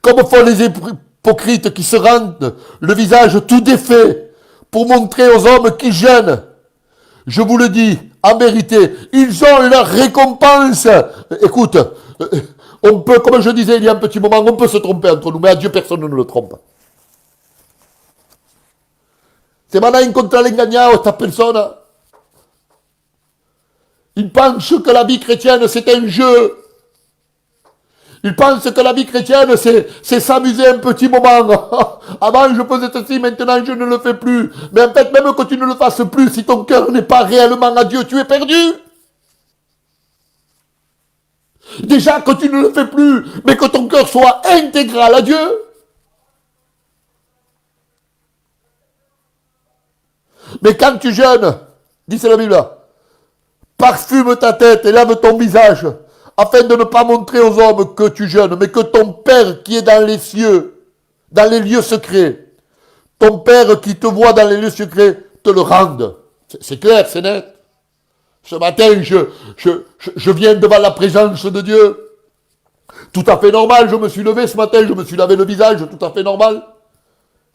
comme font les hypocrites qui se rendent le visage tout défait pour montrer aux hommes qui jeûnent. Je vous le dis, en vérité, ils ont leur récompense. Écoute, on peut, comme je disais il y a un petit moment, on peut se tromper entre nous, mais à Dieu, personne ne le trompe. Se van a encontrar engañados estas personas. Ils pensent que la vie chrétienne, c'est un jeu. Ils pensent que la vie chrétienne, c'est s'amuser un petit moment. Avant, je faisais ceci, maintenant, je ne le fais plus. Mais en fait, même que tu ne le fasses plus, si ton cœur n'est pas réellement à Dieu, tu es perdu. Déjà que tu ne le fais plus, mais que ton cœur soit intégral à Dieu. Mais quand tu jeûnes, dit c'est la Bible, parfume ta tête et lave ton visage, afin de ne pas montrer aux hommes que tu jeûnes, mais que ton Père qui est dans les cieux, dans les lieux secrets, ton Père qui te voit dans les lieux secrets, te le rende. C'est clair, c'est net. Ce matin, je viens devant la présence de Dieu. Tout à fait normal, je me suis levé ce matin, je me suis lavé le visage, tout à fait normal.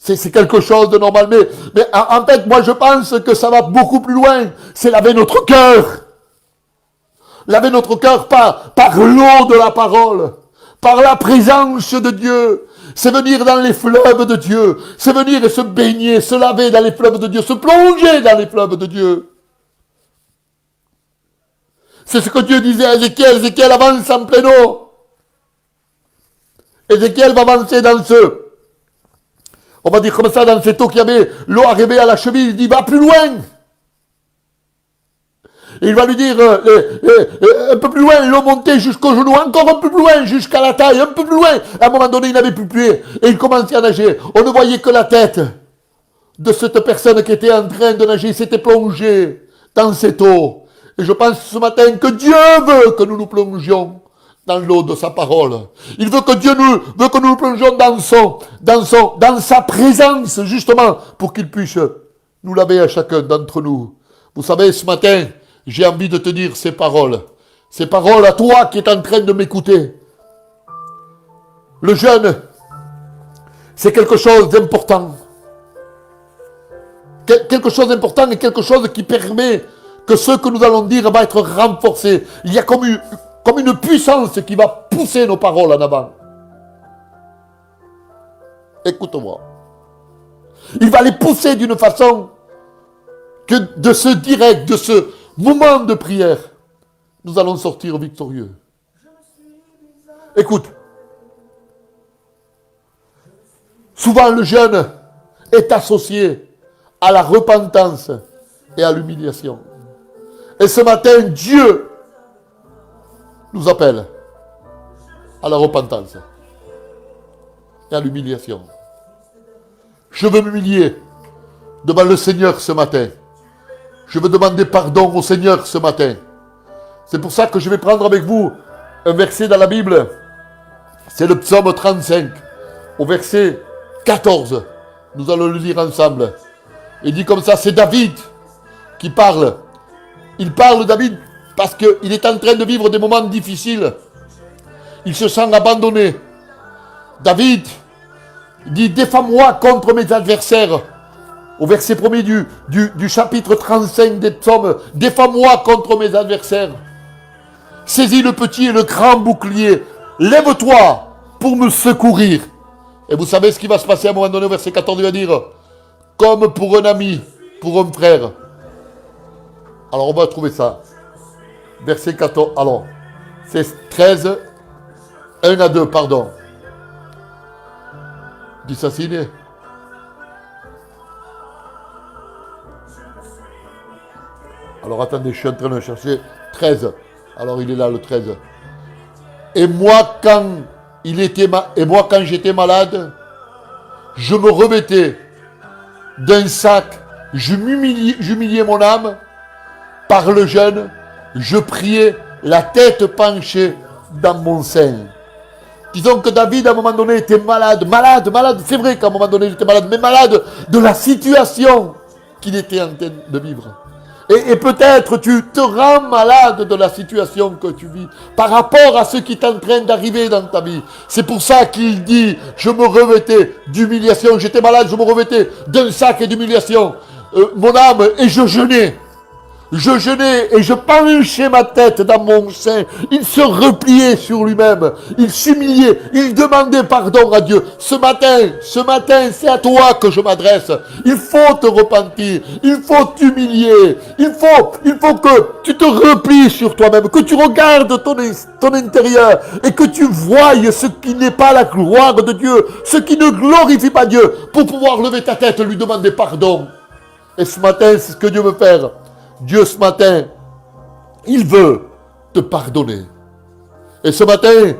C'est quelque chose de normal. Mais en fait, moi je pense que ça va beaucoup plus loin. C'est laver notre cœur. Laver notre cœur par l'eau de la parole, par la présence de Dieu. C'est venir dans les fleuves de Dieu. C'est venir et se baigner, se laver dans les fleuves de Dieu, se plonger dans les fleuves de Dieu. C'est ce que Dieu disait à Ézéchiel. Ézéchiel avance en pleine eau. Ézéchiel va avancer dans on va dire comme ça, dans cette eau qui avait l'eau arrivée à la cheville. Il dit, va plus loin. Et il va lui dire, un peu plus loin, l'eau montait jusqu'au genou, encore un peu plus loin, jusqu'à la taille, un peu plus loin. À un moment donné, il n'avait plus pied. Et il commençait à nager. On ne voyait que la tête de cette personne qui était en train de nager. Il s'était plongé dans cette eau. Et je pense ce matin que Dieu veut que nous nous plongions dans l'eau de sa parole. Il veut que Dieu veut que nous nous plongions dans sa présence, justement, pour qu'il puisse nous laver à chacun d'entre nous. Vous savez, ce matin, j'ai envie de te dire ces paroles à toi qui es en train de m'écouter. Le jeûne, c'est quelque chose d'important. Quelque chose d'important et quelque chose qui permet que ce que nous allons dire va être renforcé. Il y a comme une puissance qui va pousser nos paroles en avant. Écoute-moi. Il va les pousser d'une façon que de ce direct, de ce moment de prière, nous allons sortir victorieux. Écoute. Souvent le jeûne est associé à la repentance et à l'humiliation. Et ce matin, Dieu nous appelle à la repentance et à l'humiliation. Je veux m'humilier devant le Seigneur ce matin. Je veux demander pardon au Seigneur ce matin. C'est pour ça que je vais prendre avec vous un verset dans la Bible. C'est le psaume 35, au verset 14. Nous allons le lire ensemble. Il dit comme ça, c'est David qui parle. Il parle, David, parce qu'il est en train de vivre des moments difficiles. Il se sent abandonné. David dit, défends-moi contre mes adversaires. Au verset 1er du chapitre 35 des psaumes, défends-moi contre mes adversaires. Saisis le petit et le grand bouclier. Lève-toi pour me secourir. Et vous savez ce qui va se passer à un moment donné, au verset 14, il va dire, comme pour un ami, pour un frère. Alors on va trouver ça. verset 14. Alors, c'est 13, 1 à 2, pardon. Dis ça signé. Alors attendez, je suis en train de chercher 13. Alors il est là le 13. Et moi quand j'étais malade, je me revêtais d'un sac, j'humiliais mon âme par le jeûne, je priais la tête penchée dans mon sein. Disons que David, à un moment donné, était malade. C'est vrai qu'à un moment donné, il était malade, mais malade de la situation qu'il était en train de vivre. Et peut-être tu te rends malade de la situation que tu vis par rapport à ce qui est en train d'arriver dans ta vie. C'est pour ça qu'il dit, je me revêtais d'humiliation. J'étais malade, je me revêtais d'un sac d'humiliation. Mon âme, et je jeûnais. Je jeûnais et je penchais ma tête dans mon sein. Il se repliait sur lui-même. Il s'humiliait. Il demandait pardon à Dieu. Ce matin, c'est à toi que je m'adresse. Il faut te repentir. Il faut t'humilier. Il faut que tu te replies sur toi-même. Que tu regardes ton intérieur et que tu voyes ce qui n'est pas la gloire de Dieu. Ce qui ne glorifie pas Dieu. Pour pouvoir lever ta tête et lui demander pardon. Et ce matin, c'est ce que Dieu veut faire. Dieu, ce matin, il veut te pardonner. Et ce matin,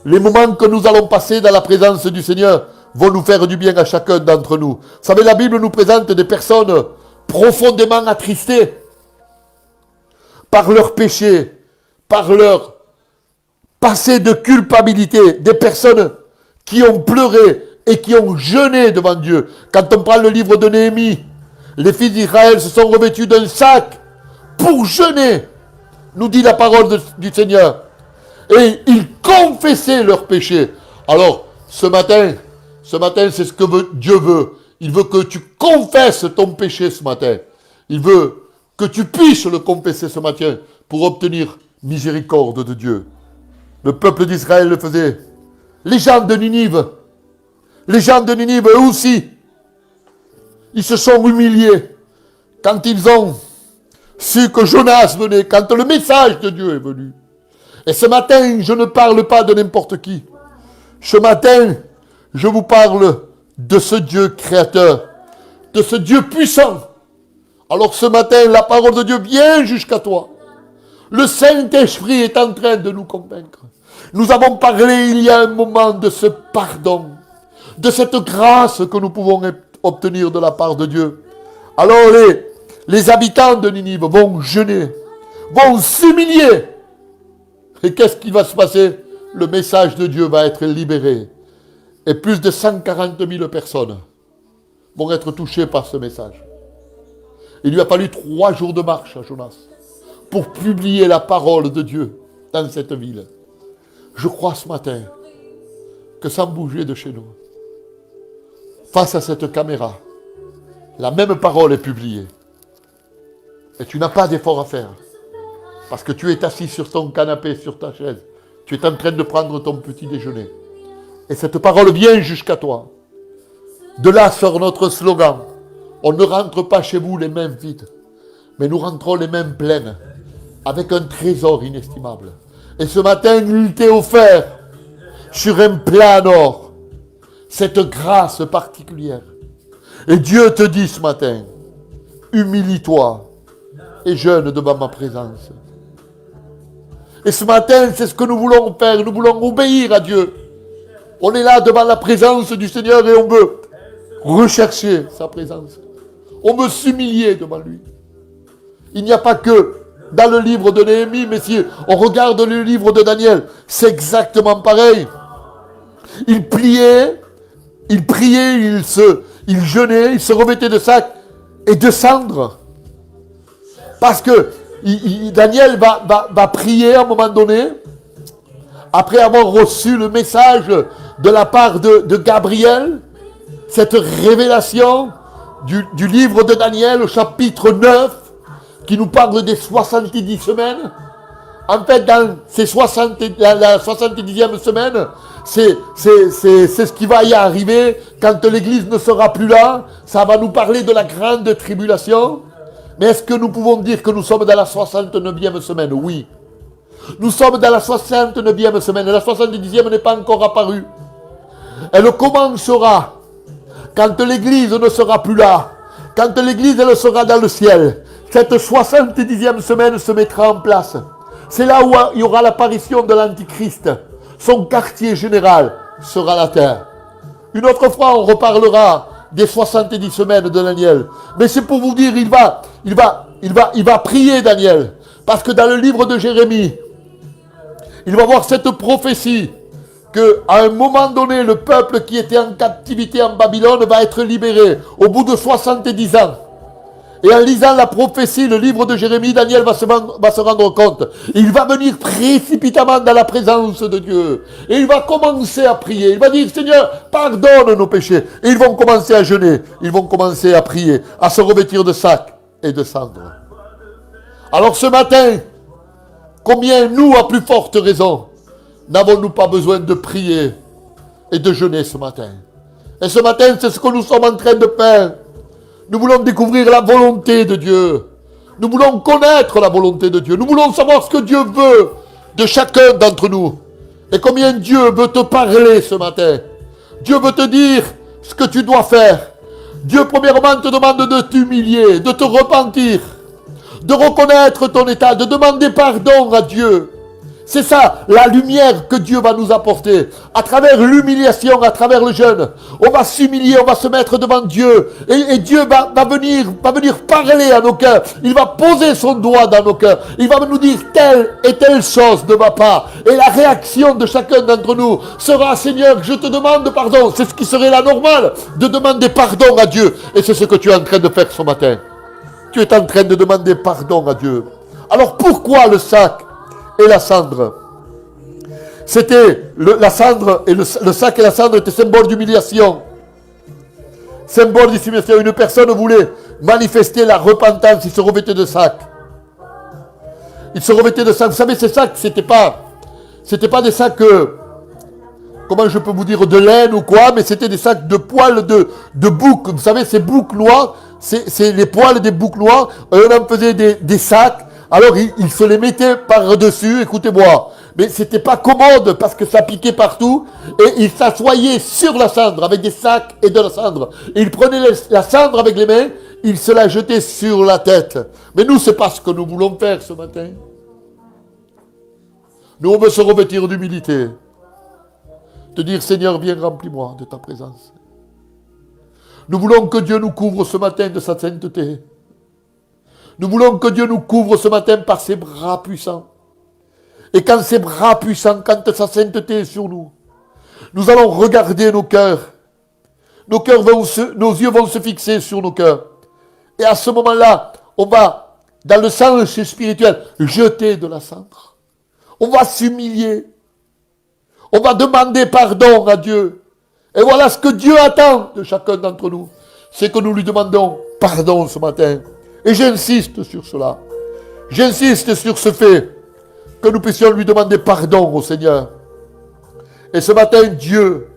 les moments que nous allons passer dans la présence du Seigneur vont nous faire du bien à chacun d'entre nous. Vous savez, la Bible nous présente des personnes profondément attristées par leur péché, par leur passé de culpabilité. Des personnes qui ont pleuré et qui ont jeûné devant Dieu. Quand on prend le livre de Néhémie, les fils d'Israël se sont revêtus d'un sac pour jeûner, nous dit la parole du Seigneur. Et ils confessaient leurs péchés. Alors, ce matin, c'est ce que Dieu veut. Il veut que tu confesses ton péché ce matin. Il veut que tu puisses le confesser ce matin pour obtenir miséricorde de Dieu. Le peuple d'Israël le faisait. Les gens de Ninive, eux aussi, ils se sont humiliés quand ils ont su que Jonas venait, quand le message de Dieu est venu. Et ce matin, je ne parle pas de n'importe qui. Ce matin, je vous parle de ce Dieu créateur, de ce Dieu puissant. Alors ce matin, la parole de Dieu vient jusqu'à toi. Le Saint-Esprit est en train de nous convaincre. Nous avons parlé il y a un moment de ce pardon, de cette grâce que nous pouvons obtenir de la part de Dieu. Alors les habitants de Ninive vont jeûner, vont s'humilier. Et qu'est-ce qui va se passer? Le message de Dieu va être libéré. Et plus de 140 000 personnes vont être touchées par ce message. Il lui a fallu 3 jours de marche à Jonas pour publier la parole de Dieu dans cette ville. Je crois ce matin que sans bouger de chez nous, face à cette caméra, la même parole est publiée. Et tu n'as pas d'effort à faire. Parce que tu es assis sur ton canapé, sur ta chaise. Tu es en train de prendre ton petit déjeuner. Et cette parole vient jusqu'à toi. De là sort notre slogan. On ne rentre pas chez vous les mains vides. Mais nous rentrons les mains pleines. Avec un trésor inestimable. Et ce matin, il t'est offert sur un plat en or cette grâce particulière. Et Dieu te dit ce matin, humilie-toi et jeûne devant ma présence. Et ce matin, c'est ce que nous voulons faire. Nous voulons obéir à Dieu. On est là devant la présence du Seigneur et on veut rechercher sa présence. On veut s'humilier devant lui. Il n'y a pas que dans le livre de Néhémie, mais si on regarde le livre de Daniel, c'est exactement pareil. Il priait, il jeûnait, il se revêtait de sacs et de cendres. Parce que Daniel va prier à un moment donné, après avoir reçu le message de la part de Gabriel, cette révélation du livre de Daniel au chapitre 9, qui nous parle des 70 semaines. En fait, dans la 70e semaine, c'est ce qui va y arriver quand l'Église ne sera plus là. Ça va nous parler de la grande tribulation. Mais est-ce que nous pouvons dire que nous sommes dans la 69e semaine? Oui. Nous sommes dans la 69e semaine. La 70e n'est pas encore apparue. Elle commencera quand l'Église ne sera plus là. Quand l'Église elle sera dans le ciel. Cette 70e semaine se mettra en place. C'est là où il y aura l'apparition de l'Antichrist. Son quartier général sera la terre. Une autre fois, on reparlera des 70 semaines de Daniel. Mais c'est pour vous dire, il va prier Daniel. Parce que dans le livre de Jérémie, il va voir cette prophétie qu'à un moment donné, le peuple qui était en captivité en Babylone va être libéré au bout de 70 ans. Et en lisant la prophétie, le livre de Jérémie, Daniel va se rendre compte. Il va venir précipitamment dans la présence de Dieu. Et il va commencer à prier. Il va dire, Seigneur, pardonne nos péchés. Et ils vont commencer à jeûner. Ils vont commencer à prier, à se revêtir de sacs et de cendres. Alors ce matin, combien nous, à plus forte raison, n'avons-nous pas besoin de prier et de jeûner ce matin? Et ce matin, c'est ce que nous sommes en train de faire. Nous voulons découvrir la volonté de Dieu. Nous voulons connaître la volonté de Dieu. Nous voulons savoir ce que Dieu veut de chacun d'entre nous. Et combien Dieu veut te parler ce matin. Dieu veut te dire ce que tu dois faire. Dieu, premièrement, te demande de t'humilier, de te repentir, de reconnaître ton état, de demander pardon à Dieu. C'est ça, la lumière que Dieu va nous apporter. À travers l'humiliation, à travers le jeûne, on va s'humilier, on va se mettre devant Dieu. Et Dieu va venir parler à nos cœurs. Il va poser son doigt dans nos cœurs. Il va nous dire telle et telle chose ne va pas. Et la réaction de chacun d'entre nous sera, Seigneur, je te demande pardon. C'est ce qui serait la normale, de demander pardon à Dieu. Et c'est ce que tu es en train de faire ce matin. Tu es en train de demander pardon à Dieu. Alors pourquoi le sac et la cendre? C'était la cendre et le sac et la cendre étaient symbole d'humiliation. Symbole d'humiliation. Une personne voulait manifester la repentance, il se revêtait de sac. Il se revêtait de sac. Vous savez, ces sacs, c'était pas des sacs, comment je peux vous dire, de laine ou quoi, mais c'était des sacs de poils de bouc. Vous savez, ces boucs noirs, c'est les poils des boucs noirs. On en faisait des sacs. Alors, il se les mettait par-dessus, écoutez-moi. Mais c'était pas commode parce que ça piquait partout. Et il s'assoyait sur la cendre avec des sacs et de la cendre. Et il prenait la cendre avec les mains, il se la jetait sur la tête. Mais nous, c'est pas ce que nous voulons faire ce matin. Nous, on veut se revêtir d'humilité. Te dire, Seigneur, viens, remplis-moi de ta présence. Nous voulons que Dieu nous couvre ce matin de sa sainteté. Nous voulons que Dieu nous couvre ce matin par ses bras puissants. Et quand ses bras puissants, quand sa sainteté est sur nous, nous allons regarder nos cœurs. Nos yeux vont se fixer sur nos cœurs. Et à ce moment-là, on va, dans le sens spirituel, jeter de la cendre. On va s'humilier. On va demander pardon à Dieu. Et voilà ce que Dieu attend de chacun d'entre nous. C'est que nous lui demandons pardon ce matin. Et j'insiste sur cela. J'insiste sur ce fait que nous puissions lui demander pardon au Seigneur. Et ce matin, Dieu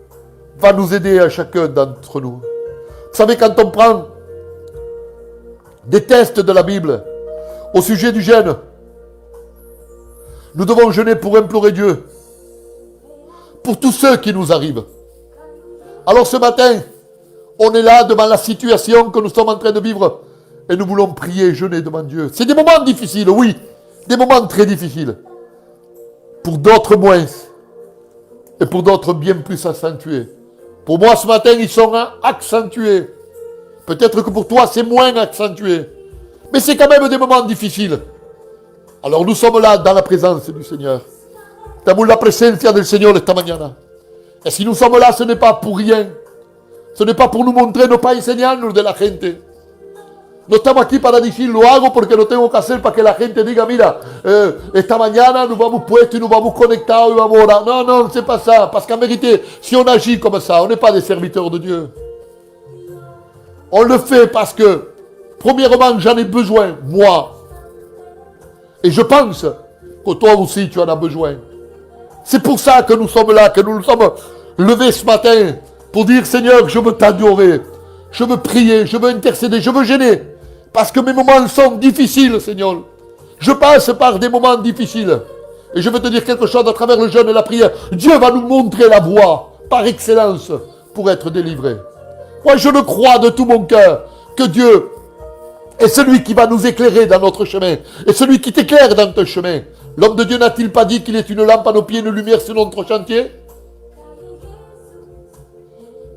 va nous aider à chacun d'entre nous. Vous savez, quand on prend des tests de la Bible au sujet du jeûne, nous devons jeûner pour implorer Dieu. Pour tous ceux qui nous arrivent. Alors ce matin, on est là devant la situation que nous sommes en train de vivre. Et nous voulons prier et jeûner devant Dieu. C'est des moments difficiles, oui. Des moments très difficiles. Pour d'autres moins. Et pour d'autres bien plus accentués. Pour moi ce matin, ils sont accentués. Peut-être que pour toi, c'est moins accentué. Mais c'est quand même des moments difficiles. Alors nous sommes là dans la présence du Seigneur. Estamos la presencia del Señor esta mañana. Et si nous sommes là, ce n'est pas pour rien. Ce n'est pas pour nous montrer, no para enseñarnos de la gente. No estamos aquí para decir, lo hago porque lo tengo que hacer para que la gente diga, mira, esta mañana nous vamos puestos y nous vamos conectados y vamos orar. Non, non, c'est pas ça. Parce qu'en vérité, si on agit comme ça, on n'est pas des serviteurs de Dieu. On le fait parce que, premièrement, j'en ai besoin, moi. Et je pense que toi aussi, tu en as besoin. C'est pour ça que nous sommes là, que nous nous sommes levés ce matin pour dire, Seigneur, je veux t'adorer, je veux prier, je veux intercéder, je veux gêner. Parce que mes moments sont difficiles, Seigneur. Je passe par des moments difficiles. Et je veux te dire quelque chose à travers le jeûne et la prière. Dieu va nous montrer la voie par excellence pour être délivré. Moi, je le crois de tout mon cœur que Dieu est celui qui va nous éclairer dans notre chemin. Et celui qui t'éclaire dans ton chemin. L'homme de Dieu n'a-t-il pas dit qu'il est une lampe à nos pieds, une lumière sur notre chantier?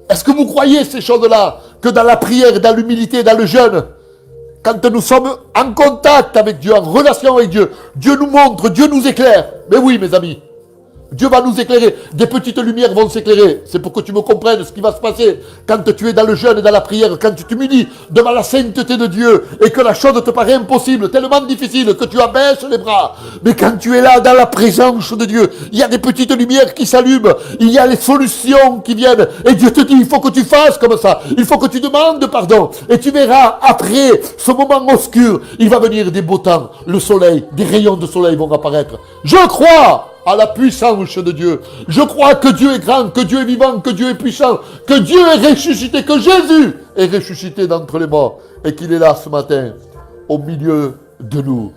Est-ce que vous croyez ces choses-là? Que dans la prière, dans l'humilité, dans le jeûne, quand nous sommes en contact avec Dieu, en relation avec Dieu, Dieu nous montre, Dieu nous éclaire. Mais oui, mes amis, Dieu va nous éclairer. Des petites lumières vont s'éclairer. C'est pour que tu me comprennes ce qui va se passer quand tu es dans le jeûne et dans la prière, quand tu t'humilies devant la sainteté de Dieu et que la chose te paraît impossible, tellement difficile que tu abaisses les bras. Mais quand tu es là dans la présence de Dieu, il y a des petites lumières qui s'allument, il y a les solutions qui viennent et Dieu te dit, il faut que tu fasses comme ça, il faut que tu demandes pardon et tu verras après ce moment obscur, il va venir des beaux temps, le soleil, des rayons de soleil vont apparaître. Je crois à la puissance de Dieu. Je crois que Dieu est grand, que Dieu est vivant, que Dieu est puissant, que Dieu est ressuscité, que Jésus est ressuscité d'entre les morts et qu'il est là ce matin au milieu de nous.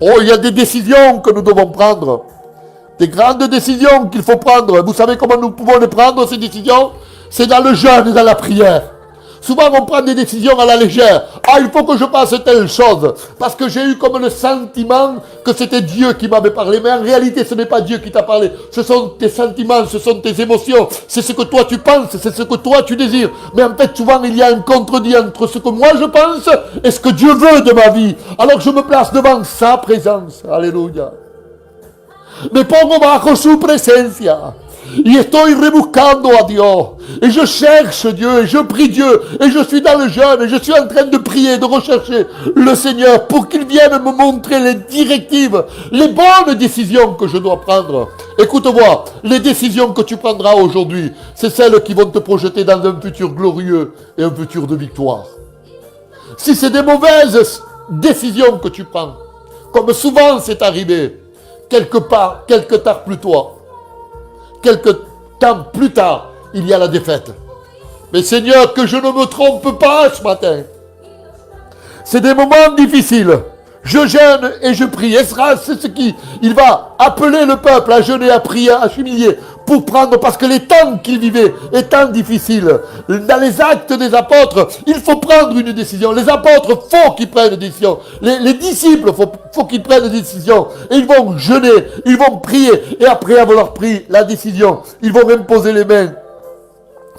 Oh, il y a des décisions que nous devons prendre. Des grandes décisions qu'il faut prendre. Vous savez comment nous pouvons les prendre, ces décisions? C'est dans le jeûne et dans la prière. Souvent, on prend des décisions à la légère. Ah, il faut que je fasse telle chose. Parce que j'ai eu comme le sentiment que c'était Dieu qui m'avait parlé. Mais en réalité, ce n'est pas Dieu qui t'a parlé. Ce sont tes sentiments, ce sont tes émotions. C'est ce que toi tu penses, c'est ce que toi tu désires. Mais en fait, souvent, il y a un contredit entre ce que moi je pense et ce que Dieu veut de ma vie. Alors, je me place devant sa présence. Alléluia. Me pongo bajo su presencia. Y estoy rebuscando a Dios. Et je cherche Dieu, et je prie Dieu, et je suis dans le jeûne, et je suis en train de prier, de rechercher le Seigneur pour qu'il vienne me montrer les directives, les bonnes décisions que je dois prendre. Écoute-moi, les décisions que tu prendras aujourd'hui, c'est celles qui vont te projeter dans un futur glorieux et un futur de victoire. Si c'est des mauvaises décisions que tu prends, comme souvent c'est arrivé, quelque temps plus tard, il y a la défaite. Mais Seigneur, que je ne me trompe pas ce matin. C'est des moments difficiles. Je jeûne et je prie. Esdras, c'est ce qui, il va appeler le peuple à jeûner, à prier, à s'humilier pour prendre, parce que les temps qu'il vivait étant difficiles. Dans les actes des apôtres, il faut prendre une décision. Les apôtres, faut qu'ils prennent une décision. Les disciples, faut qu'ils prennent une décision. Et ils vont jeûner, ils vont prier. Et après avoir pris la décision, ils vont imposer les mains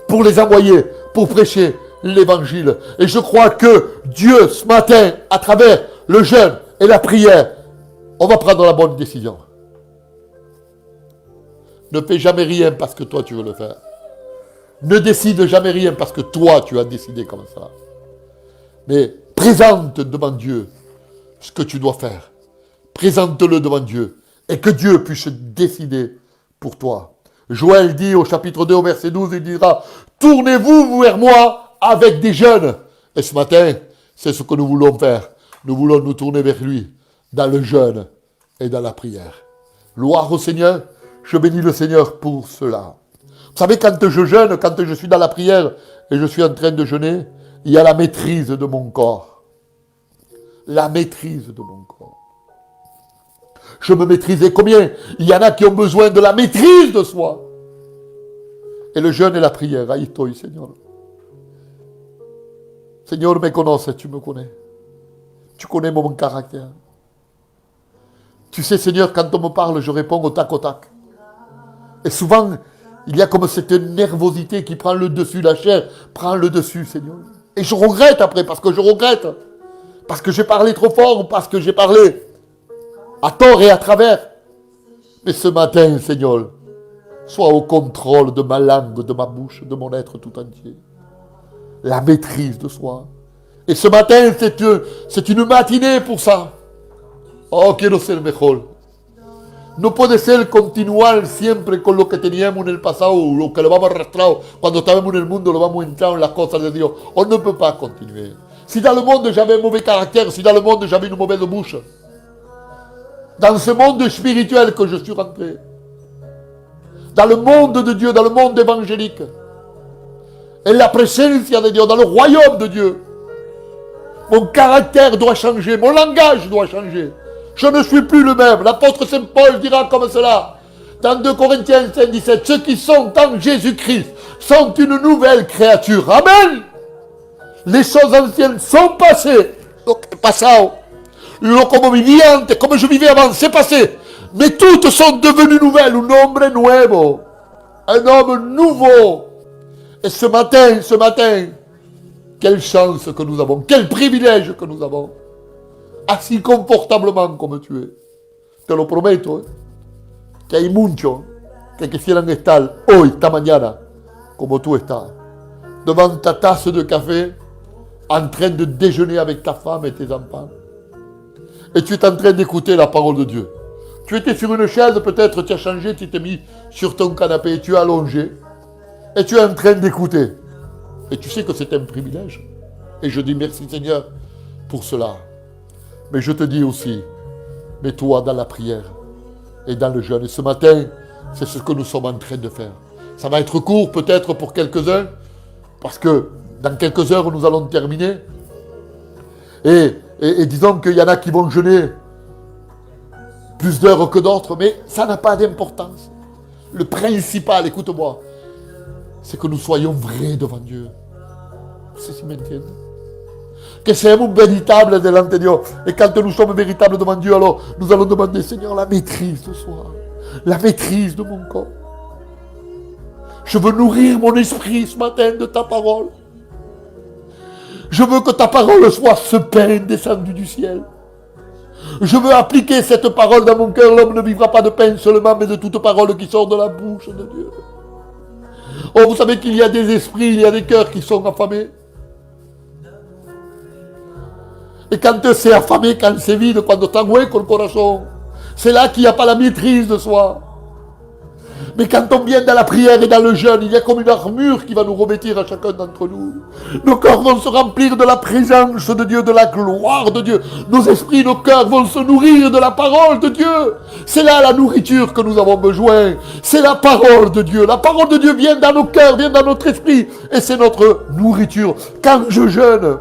pour les envoyer, pour prêcher l'évangile. Et je crois que Dieu, ce matin, à travers le jeûne et la prière, on va prendre la bonne décision. Ne fais jamais rien parce que toi tu veux le faire. Ne décide jamais rien parce que toi tu as décidé comme ça. Mais présente devant Dieu ce que tu dois faire. Présente-le devant Dieu et que Dieu puisse décider pour toi. Joël dit au chapitre 2 au verset 12, il dira, tournez-vous vers moi avec des jeûnes. Et ce matin, c'est ce que nous voulons faire. Nous voulons nous tourner vers lui dans le jeûne et dans la prière. Gloire au Seigneur. Je bénis le Seigneur pour cela. Vous savez, quand je jeûne, quand je suis dans la prière et je suis en train de jeûner, il y a la maîtrise de mon corps. La maîtrise de mon corps. Je me maîtrise. Et combien il y en a qui ont besoin de la maîtrise de soi. Et le jeûne et la prière, ahí estoy, Seigneur. Seigneur, me conoces, tu me connais. Tu connais mon caractère. Tu sais, Seigneur, quand on me parle, je réponds au tac au tac. Et souvent, il y a comme cette nervosité qui prend le dessus, la chair prend le dessus, Seigneur. Et je regrette après, parce que je regrette. Parce que j'ai parlé trop fort, parce que j'ai parlé à tort et à travers. Mais ce matin, Seigneur, sois au contrôle de ma langue, de ma bouche, de mon être tout entier. La maîtrise de soi. Et ce matin, c'est une matinée pour ça. Oh, quiero ser mejor. No puede ser continuar siempre con lo que teníamos en el pasado, lo que lo vamos arrastrado. Cuando estábamos en el mundo, lo vamos entrando en las cosas de Dios. On ne peut pas continuer. Si dans le monde, j'avais un mauvais caractère, si dans le monde, j'avais une mauvaise bouche, dans ce monde spirituel que je suis rentré, dans le monde de Dieu, dans le monde évangélique, et la présence de Dieu, dans le royaume de Dieu, mon caractère doit changer, mon langage doit changer. Je ne suis plus le même. L'apôtre Saint Paul dira comme cela. Dans 2 Corinthiens 5, 17, ceux qui sont en Jésus-Christ sont une nouvelle créature. Amen. Les choses anciennes sont passées. Passao. Comme viviente, comme je vivais avant, c'est passé. Mais toutes sont devenues nouvelles. Un hombre nuevo. Un homme nouveau. Et ce matin, quelle chance que nous avons. Quel privilège que nous avons. Assis confortablement comme tu es. Te lo prometo. Que hay muchos que quisieran estar hoy, esta mañana, como tú estás. Devant ta tasse de café, en train de déjeuner avec ta femme et tes enfants. Et tu es en train d'écouter la parole de Dieu. Tu étais sur une chaise, peut-être tu as changé, tu t'es mis sur ton canapé, tu es allongé. Et tu es en train d'écouter. Et tu sais que c'est un privilège. Et je dis merci Seigneur pour cela. Mais je te dis aussi, mets-toi dans la prière et dans le jeûne. Et ce matin, c'est ce que nous sommes en train de faire. Ça va être court peut-être pour quelques-uns, parce que dans quelques heures, nous allons terminer. Et disons qu'il y en a qui vont jeûner plus d'heures que d'autres, mais ça n'a pas d'importance. Le principal, écoute-moi, c'est que nous soyons vrais devant Dieu. C'est si m'entiende. Que seamos véritables delante de Dieu. Et quand nous sommes véritables devant Dieu, alors nous allons demander, Seigneur, la maîtrise de soi, la maîtrise de mon corps. Je veux nourrir mon esprit ce matin de ta parole. Je veux que ta parole soit ce pain descendu du ciel. Je veux appliquer cette parole dans mon cœur. L'homme ne vivra pas de pain seulement, mais de toute parole qui sort de la bouche de Dieu. Oh, vous savez qu'il y a des esprits, il y a des cœurs qui sont affamés. Et quand c'est affamé, quand c'est vide, quand está hueco le corazón, c'est là qu'il n'y a pas la maîtrise de soi. Mais quand on vient dans la prière et dans le jeûne, il y a comme une armure qui va nous revêtir à chacun d'entre nous. Nos cœurs vont se remplir de la présence de Dieu, de la gloire de Dieu. Nos esprits, nos cœurs vont se nourrir de la parole de Dieu. C'est là la nourriture que nous avons besoin. C'est la parole de Dieu. La parole de Dieu vient dans nos cœurs, vient dans notre esprit. Et c'est notre nourriture. Quand je jeûne,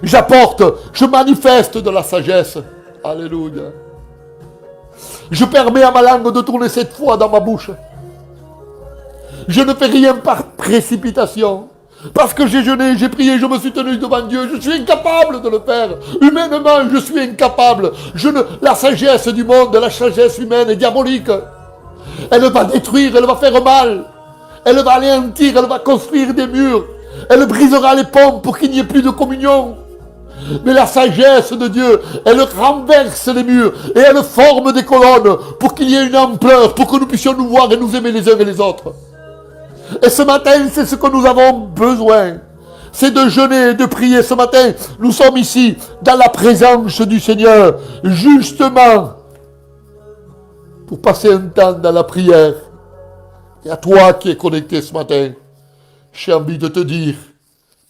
j'apporte, je manifeste de la sagesse. Alléluia. Je permets à ma langue de tourner 7 fois dans ma bouche. Je ne fais rien par précipitation. Parce que j'ai jeûné, j'ai prié, je me suis tenu devant Dieu. Je suis incapable de le faire. Humainement, je suis incapable. La sagesse du monde, la sagesse humaine est diabolique. Elle va détruire, elle va faire mal. Elle va anéantir, elle va construire des murs. Elle brisera les ponts pour qu'il n'y ait plus de communion. Mais la sagesse de Dieu, elle renverse les murs et elle forme des colonnes pour qu'il y ait une ampleur, pour que nous puissions nous voir et nous aimer les uns et les autres. Et ce matin, c'est ce que nous avons besoin. C'est de jeûner et de prier. Ce matin, nous sommes ici, dans la présence du Seigneur, justement, pour passer un temps dans la prière. Et à toi qui es connecté ce matin, j'ai envie de te dire,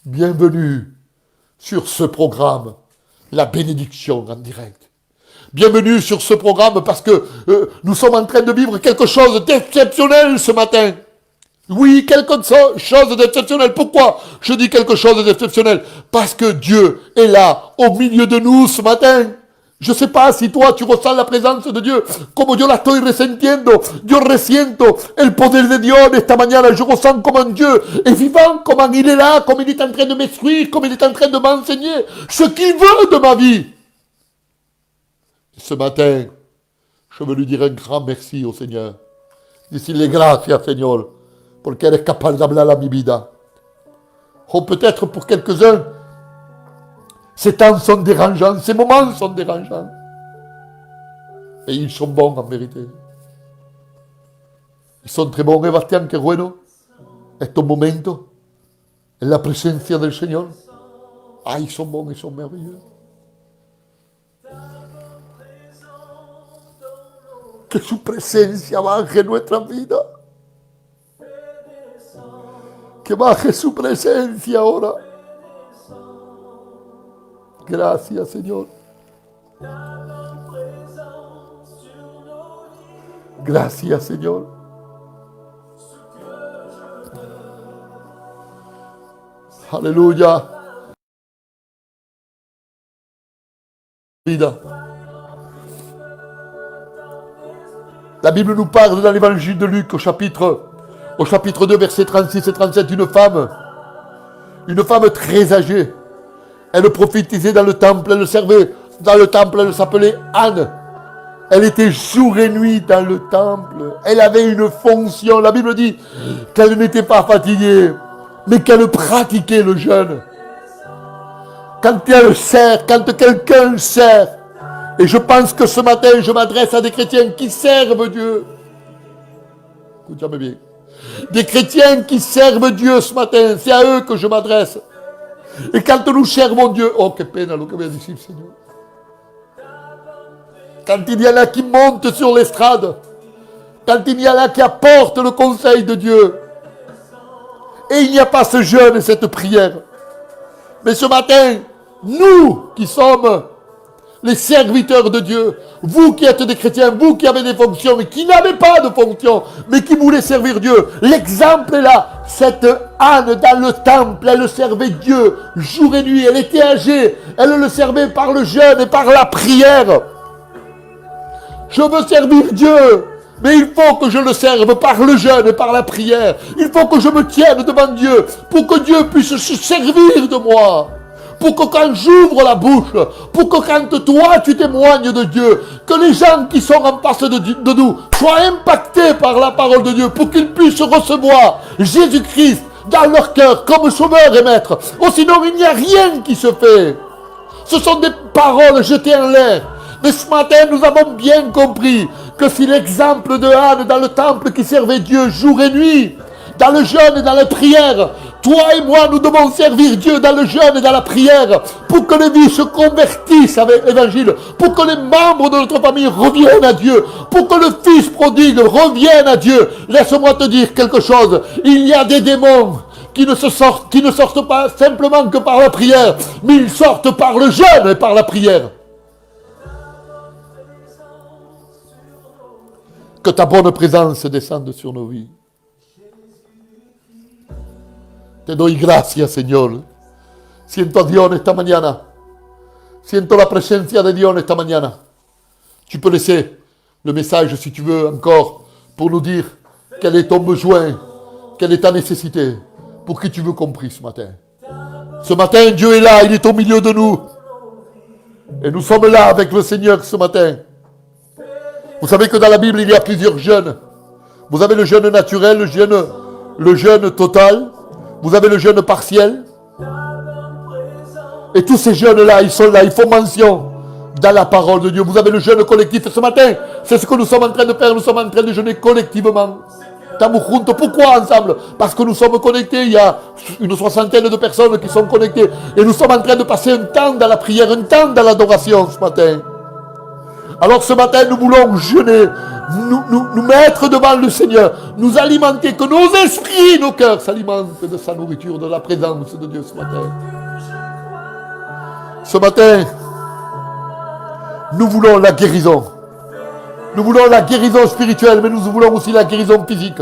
bienvenue sur ce programme, la bénédiction en direct. Bienvenue sur ce programme parce que nous sommes en train de vivre quelque chose d'exceptionnel ce matin. Oui, quelque chose d'exceptionnel. Pourquoi je dis quelque chose d'exceptionnel? Parce que Dieu est là, au milieu de nous ce matin. Je ne sais pas si toi tu ressens la présence de Dieu, como yo la estoy resentiendo. Yo resiento el poder de Dios esta mañana. Je ressens comme un Dieu est vivant, comment il est là, comme il est en train de m'instruire, comme il est en train de m'enseigner ce qu'il veut de ma vie. Et ce matin, je veux lui dire un grand merci au Seigneur. Decirle gracias, Señor, porque eres capaz de hablar a mi vida. Ou peut-être pour quelques-uns, ces temps sont dérangeants, ces moments sont dérangeants. Et ils sont bons en vérité. Ils sont très bons. Sebastián, qué bueno. Estos momentos, en la presencia del Señor. Ah, ils sont bons, ils sont merveilleux. Que su presencia baje en nuestra vida. Que baje su presencia ahora. Gracias, Señor. Gracias, Señor. Aleluya. Vida. La Bible nous parle dans l'évangile de Luc au chapitre 2, versets 36 et 37, une femme très âgée. Elle prophétisait dans le temple, elle servait dans le temple, elle s'appelait Anne. Elle était jour et nuit dans le temple. Elle avait une fonction. La Bible dit qu'elle n'était pas fatiguée, mais qu'elle pratiquait le jeûne. Quand elle sert, quand quelqu'un sert, et je pense que ce matin, je m'adresse à des chrétiens qui servent Dieu. Écoute-moi bien. Des chrétiens qui servent Dieu ce matin, c'est à eux que je m'adresse. Et quand nous servons Dieu, oh que peine, que bien ici, Seigneur. Quand il y en a qui montent sur l'estrade, quand il y en a qui apportent le conseil de Dieu, et il n'y a pas ce jeûne et cette prière. Mais ce matin, nous qui sommes les serviteurs de Dieu, vous qui êtes des chrétiens, vous qui avez des fonctions, mais qui n'avez pas de fonctions, mais qui voulez servir Dieu, l'exemple est là. Cette Anne dans le temple, elle servait Dieu jour et nuit, elle était âgée, elle le servait par le jeûne et par la prière. Je veux servir Dieu, mais il faut que je le serve par le jeûne et par la prière. Il faut que je me tienne devant Dieu pour que Dieu puisse se servir de moi. Pour que quand j'ouvre la bouche, pour que quand toi tu témoignes de Dieu, que les gens qui sont en face de nous soient impactés par la parole de Dieu, pour qu'ils puissent recevoir Jésus-Christ dans leur cœur comme sauveur et maître. Oh, sinon il n'y a rien qui se fait. Ce sont des paroles jetées en l'air. Mais ce matin, nous avons bien compris que si l'exemple de Anne dans le temple qui servait Dieu jour et nuit, dans le jeûne et dans la prière, toi et moi, nous devons servir Dieu dans le jeûne et dans la prière pour que les vies se convertissent avec l'évangile, pour que les membres de notre famille reviennent à Dieu, pour que le Fils prodigue revienne à Dieu. Laisse-moi te dire quelque chose. Il y a des démons qui ne sortent pas simplement que par la prière, mais ils sortent par le jeûne et par la prière. Que ta bonne présence descende sur nos vies. Te doy gracias, Señor. Siento a Dios esta mañana. Siento la presencia de Dios esta mañana. Tu peux laisser le message, si tu veux, encore, pour nous dire quel est ton besoin, quelle est ta nécessité, pour qui tu veux compris ce matin. Ce matin, Dieu est là, il est au milieu de nous. Et nous sommes là avec le Seigneur ce matin. Vous savez que dans la Bible, il y a plusieurs jeûnes. Vous avez le jeûne naturel, le jeûne total. Vous avez le jeûne partiel. Et tous ces jeûnes-là, ils sont là, ils font mention dans la parole de Dieu. Vous avez le jeûne collectif. Ce matin, c'est ce que nous sommes en train de faire. Nous sommes en train de jeûner collectivement. Pourquoi ensemble? Parce que nous sommes connectés. Il y a une 60aine de personnes qui sont connectées. Et nous sommes en train de passer un temps dans la prière, un temps dans l'adoration ce matin. Alors ce matin, nous voulons jeûner, nous mettre devant le Seigneur, nous alimenter, que nos esprits, nos cœurs s'alimentent de sa nourriture, de la présence de Dieu ce matin. Ce matin, nous voulons la guérison. Nous voulons la guérison spirituelle, mais nous voulons aussi la guérison physique.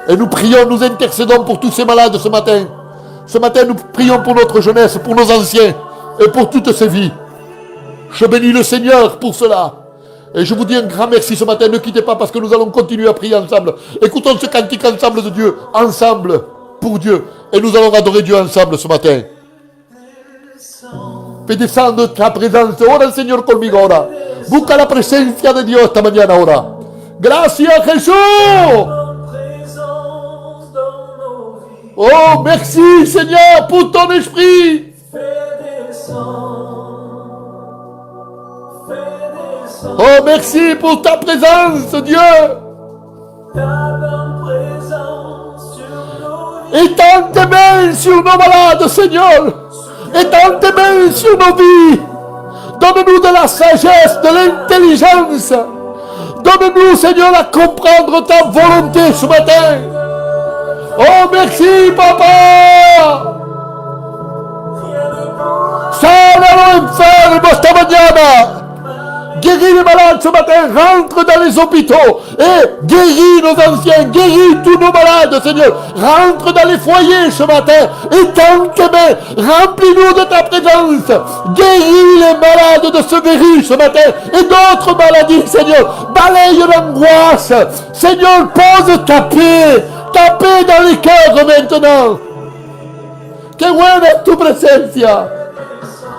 Et nous prions, nous intercédons pour tous ces malades ce matin. Ce matin, nous prions pour notre jeunesse, pour nos anciens et pour toutes ces vies. Je bénis le Seigneur pour cela. Et je vous dis un grand merci ce matin. Ne quittez pas parce que nous allons continuer à prier ensemble. Écoutons ce cantique ensemble de Dieu. Ensemble pour Dieu. Et nous allons adorer Dieu ensemble ce matin. Fais descendre ta présence. Ora, Señor, conmigo ahora. Busca la presencia de Dios esta mañana ahora. Gracias, Jesús. Oh, merci, Seigneur, pour ton esprit. Oh, merci pour ta présence, Dieu. Étends tes mains sur nos malades, Seigneur. Étends tes mains sur nos vies. Donne-nous de la sagesse, de l'intelligence. Donne-nous, Seigneur, à comprendre ta volonté ce matin. Oh, merci, Papa. Sana los enfermos esta mañana. Guéris les malades ce matin. matin, rentre dans les hôpitaux et guéris nos anciens, guéris tous nos malades, Seigneur. Rentre dans les foyers ce matin et tends tes mains, remplis-nous de ta présence. Guéris les malades de ce virus ce matin et d'autres maladies, Seigneur. Balaye l'angoisse. Seigneur, pose ta paix dans les cœurs maintenant. Que buena es tu presencia.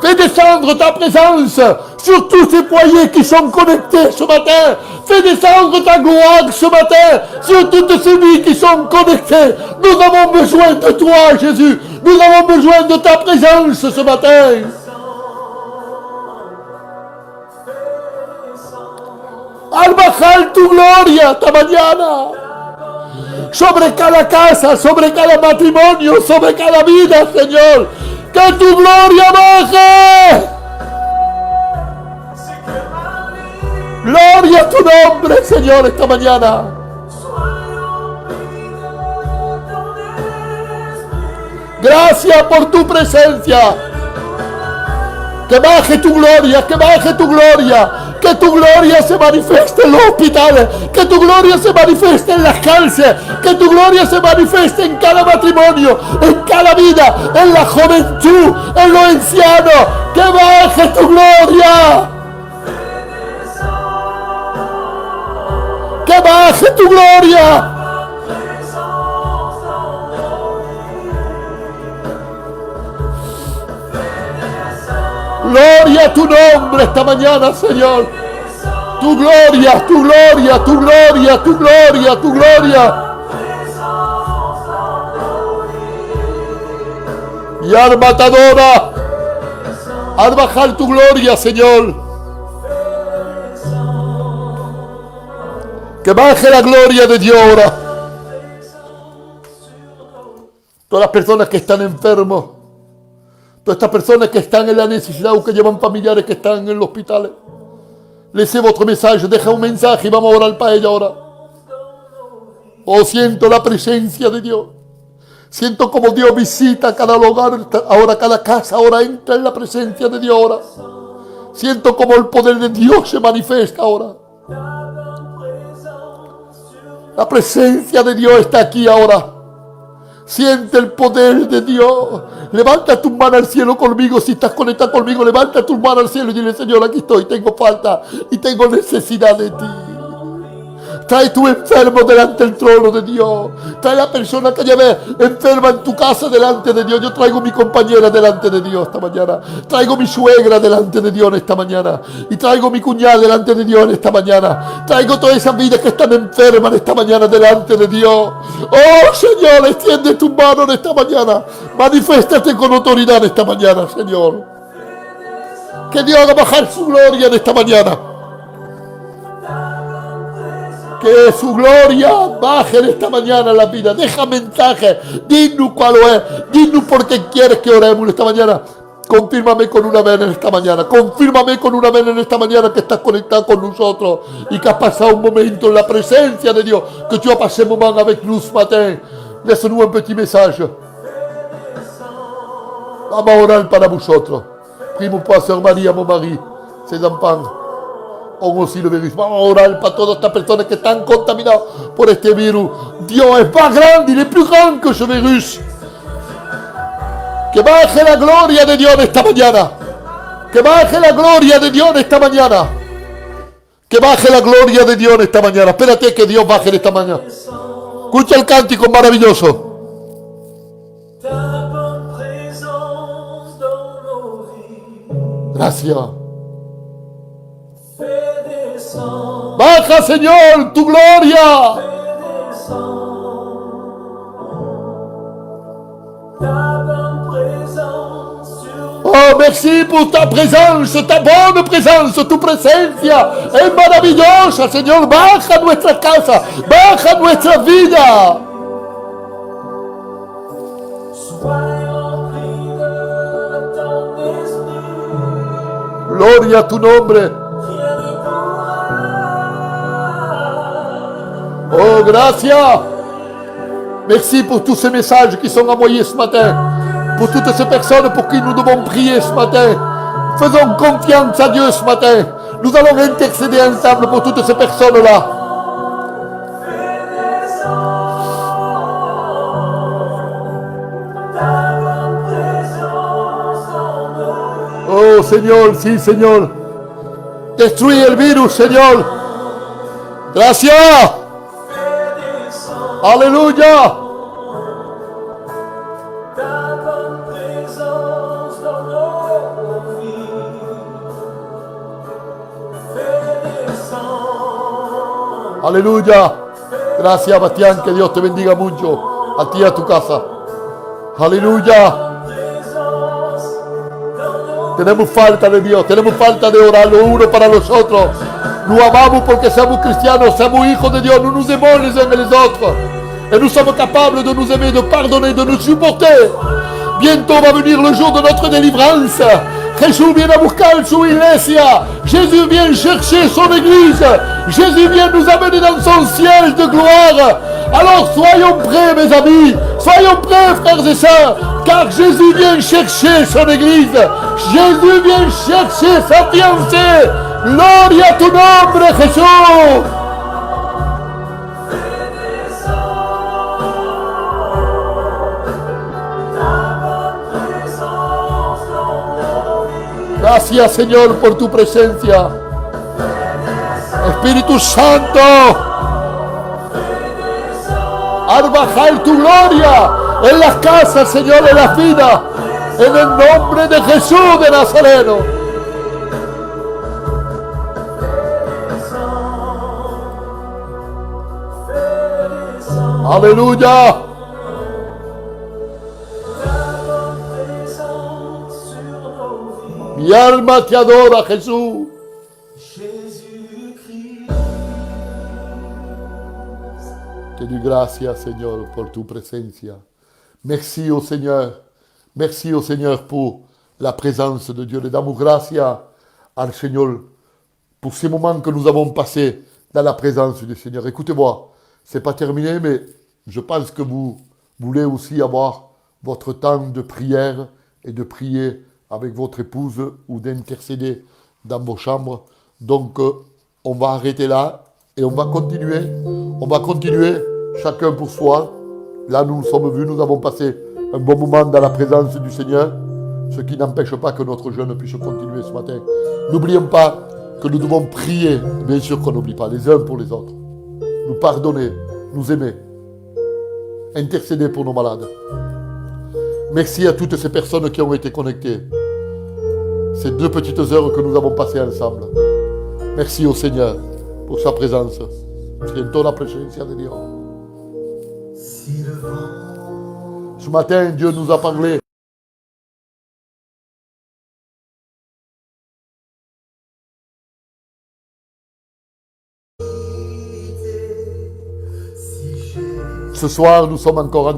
Fais descendre ta présence sur tous ces foyers qui sont connectés ce matin. Fais descendre ta gloire ce matin sur toutes ces vies qui sont connectées. Nous avons besoin de toi, Jésus. Nous avons besoin de ta présence ce matin. Al bajar tu gloria esta mañana. Sobre cada casa, sobre cada matrimonio, sobre cada vida, Señor. Que tu gloria baje. Gloria a tu nombre, Señor, esta mañana. Gracias por tu presencia. Que baje tu gloria, que baje tu gloria. Que tu gloria se manifieste en los hospitales. Que tu gloria se manifieste en las cárceles. Que tu gloria se manifieste en cada matrimonio, en cada vida, en la juventud, en los ancianos. Que baje tu gloria. Que baje tu gloria. Gloria a tu nombre esta mañana, Señor. Tu gloria, tu gloria, tu gloria, tu gloria, tu gloria. Mi alma te adora. Al bajar tu gloria, Señor. Que baje la gloria de Dios ahora. Todas las personas que están enfermos. Todas estas personas que están en la necesidad o que llevan familiares que están en los hospitales. Laissez votre message, deja un mensaje y vamos a orar para ella ahora. Oh, siento la presencia de Dios. Siento como Dios visita cada hogar, ahora cada casa, ahora entra en la presencia de Dios ahora. Siento como el poder de Dios se manifiesta ahora. La presencia de Dios está aquí ahora. Siente el poder de Dios. Levanta tu mano al cielo conmigo. Si estás conectado conmigo, levanta tu mano al cielo y dile: Señor, aquí estoy, tengo falta y tengo necesidad de ti. Trae tu enfermo delante del trono de Dios. Trae la persona que lleve enferma en tu casa delante de Dios. Yo traigo mi compañera delante de Dios esta mañana. Traigo mi suegra delante de Dios esta mañana. Y traigo mi cuñada delante de Dios esta mañana. Traigo todas esas vidas que están enfermas esta mañana delante de Dios. Oh, Señor, extiende tu mano en esta mañana. Manifiéstate con autoridad esta mañana, Señor. Que Dios haga bajar su gloria en esta mañana. Que su gloria baje en esta mañana en la vida. Deja mensaje. Dinos cuál es. Dinos por qué quieres que oremos en esta mañana. Confírmame con una amén en esta mañana. Confírmame con una amén en esta mañana que estás conectado con nosotros y que has pasado un momento en la presencia de Dios. Que tu as passé un moment avec nous ce matin. Laisse-nous un petit message. Vamos a orar para vosotros. Primo pour Sœur María, mon mari, ses enfants. O aussi le virus. Vamos a orar para todas estas personas que están contaminadas por este virus. Dios es más grande, il est plus grand que ce virus. Que baje la gloria de Dios en esta mañana. Que baje la gloria de Dios en esta mañana. Que baje la gloria de Dios en esta mañana. Espérate que Dios baje en esta mañana. Escucha el cántico maravilloso. Gracias. Baja, Señor, tu gloria. Oh, merci pour ta présence, ta bonne présence, tu presencia es maravillosa, Señor. Baja nuestra casa, baja nuestra vida. Gloria a tu nombre. Oh, gracias. Merci pour tous ces messages qui sont envoyés ce matin. Pour toutes ces personnes pour qui nous devons prier ce matin. Faisons confiance à Dieu ce matin. Nous allons intercéder ensemble pour toutes ces personnes-là. Oh Señor, sí Señor. Destruye el virus, Señor. Gracias. Aleluya. Aleluya. Gracias, Bastián. Que Dios te bendiga mucho. A ti y a tu casa. Aleluya. Tenemos falta de Dios. Tenemos falta de orar los unos para los otros. Nous amamos porque somos cristianos. Somos hijos de Dios. Nous nous aimons les uns et les autres. Et nous sommes capables de nous aimer, de pardonner, de nous supporter. Bientôt va venir le jour de notre délivrance. Jesús viene a buscar su iglesia. Jésus vient chercher son église. Jésus vient nous amener dans son siège de gloire. Alors soyons prêts, mes amis. Soyons prêts, frères et sœurs. Car Jésus vient chercher son église. Jésus vient chercher sa fiancée. Gloria a tu nombre, Jesús. Gracias, Señor, por tu presencia. Espíritu Santo, haz bajar tu gloria en las casas, Señor, en las vidas, en el nombre de Jesús de Nazareno. Aleluya. Mi alma te adora, Jesús. Te doy gracias, Señor, por tu presencia. Merci au Seigneur. Merci au Seigneur pour la présence de Dieu. Le damos gracias al Seigneur pour ces moments que nous avons passés dans la présence du Seigneur. Écoutez-moi, c'est pas terminé, mais je pense que vous voulez aussi avoir votre temps de prière et de prier avec votre épouse ou d'intercéder dans vos chambres. Donc, on va arrêter là et on va continuer. On va continuer chacun pour soi. Là, nous nous sommes vus, nous avons passé un bon moment dans la présence du Seigneur, ce qui n'empêche pas que notre jeûne puisse continuer ce matin. N'oublions pas que nous devons prier, bien sûr qu'on n'oublie pas, les uns pour les autres. Nous pardonner, nous aimer, intercéder pour nos malades. Merci à toutes ces personnes qui ont été connectées. Ces 2 petites heures que nous avons passées ensemble. Merci au Seigneur pour sa présence. Siento la presencia de Dios. Ce matin, Dieu nous a parlé. Ce soir, nous sommes encore en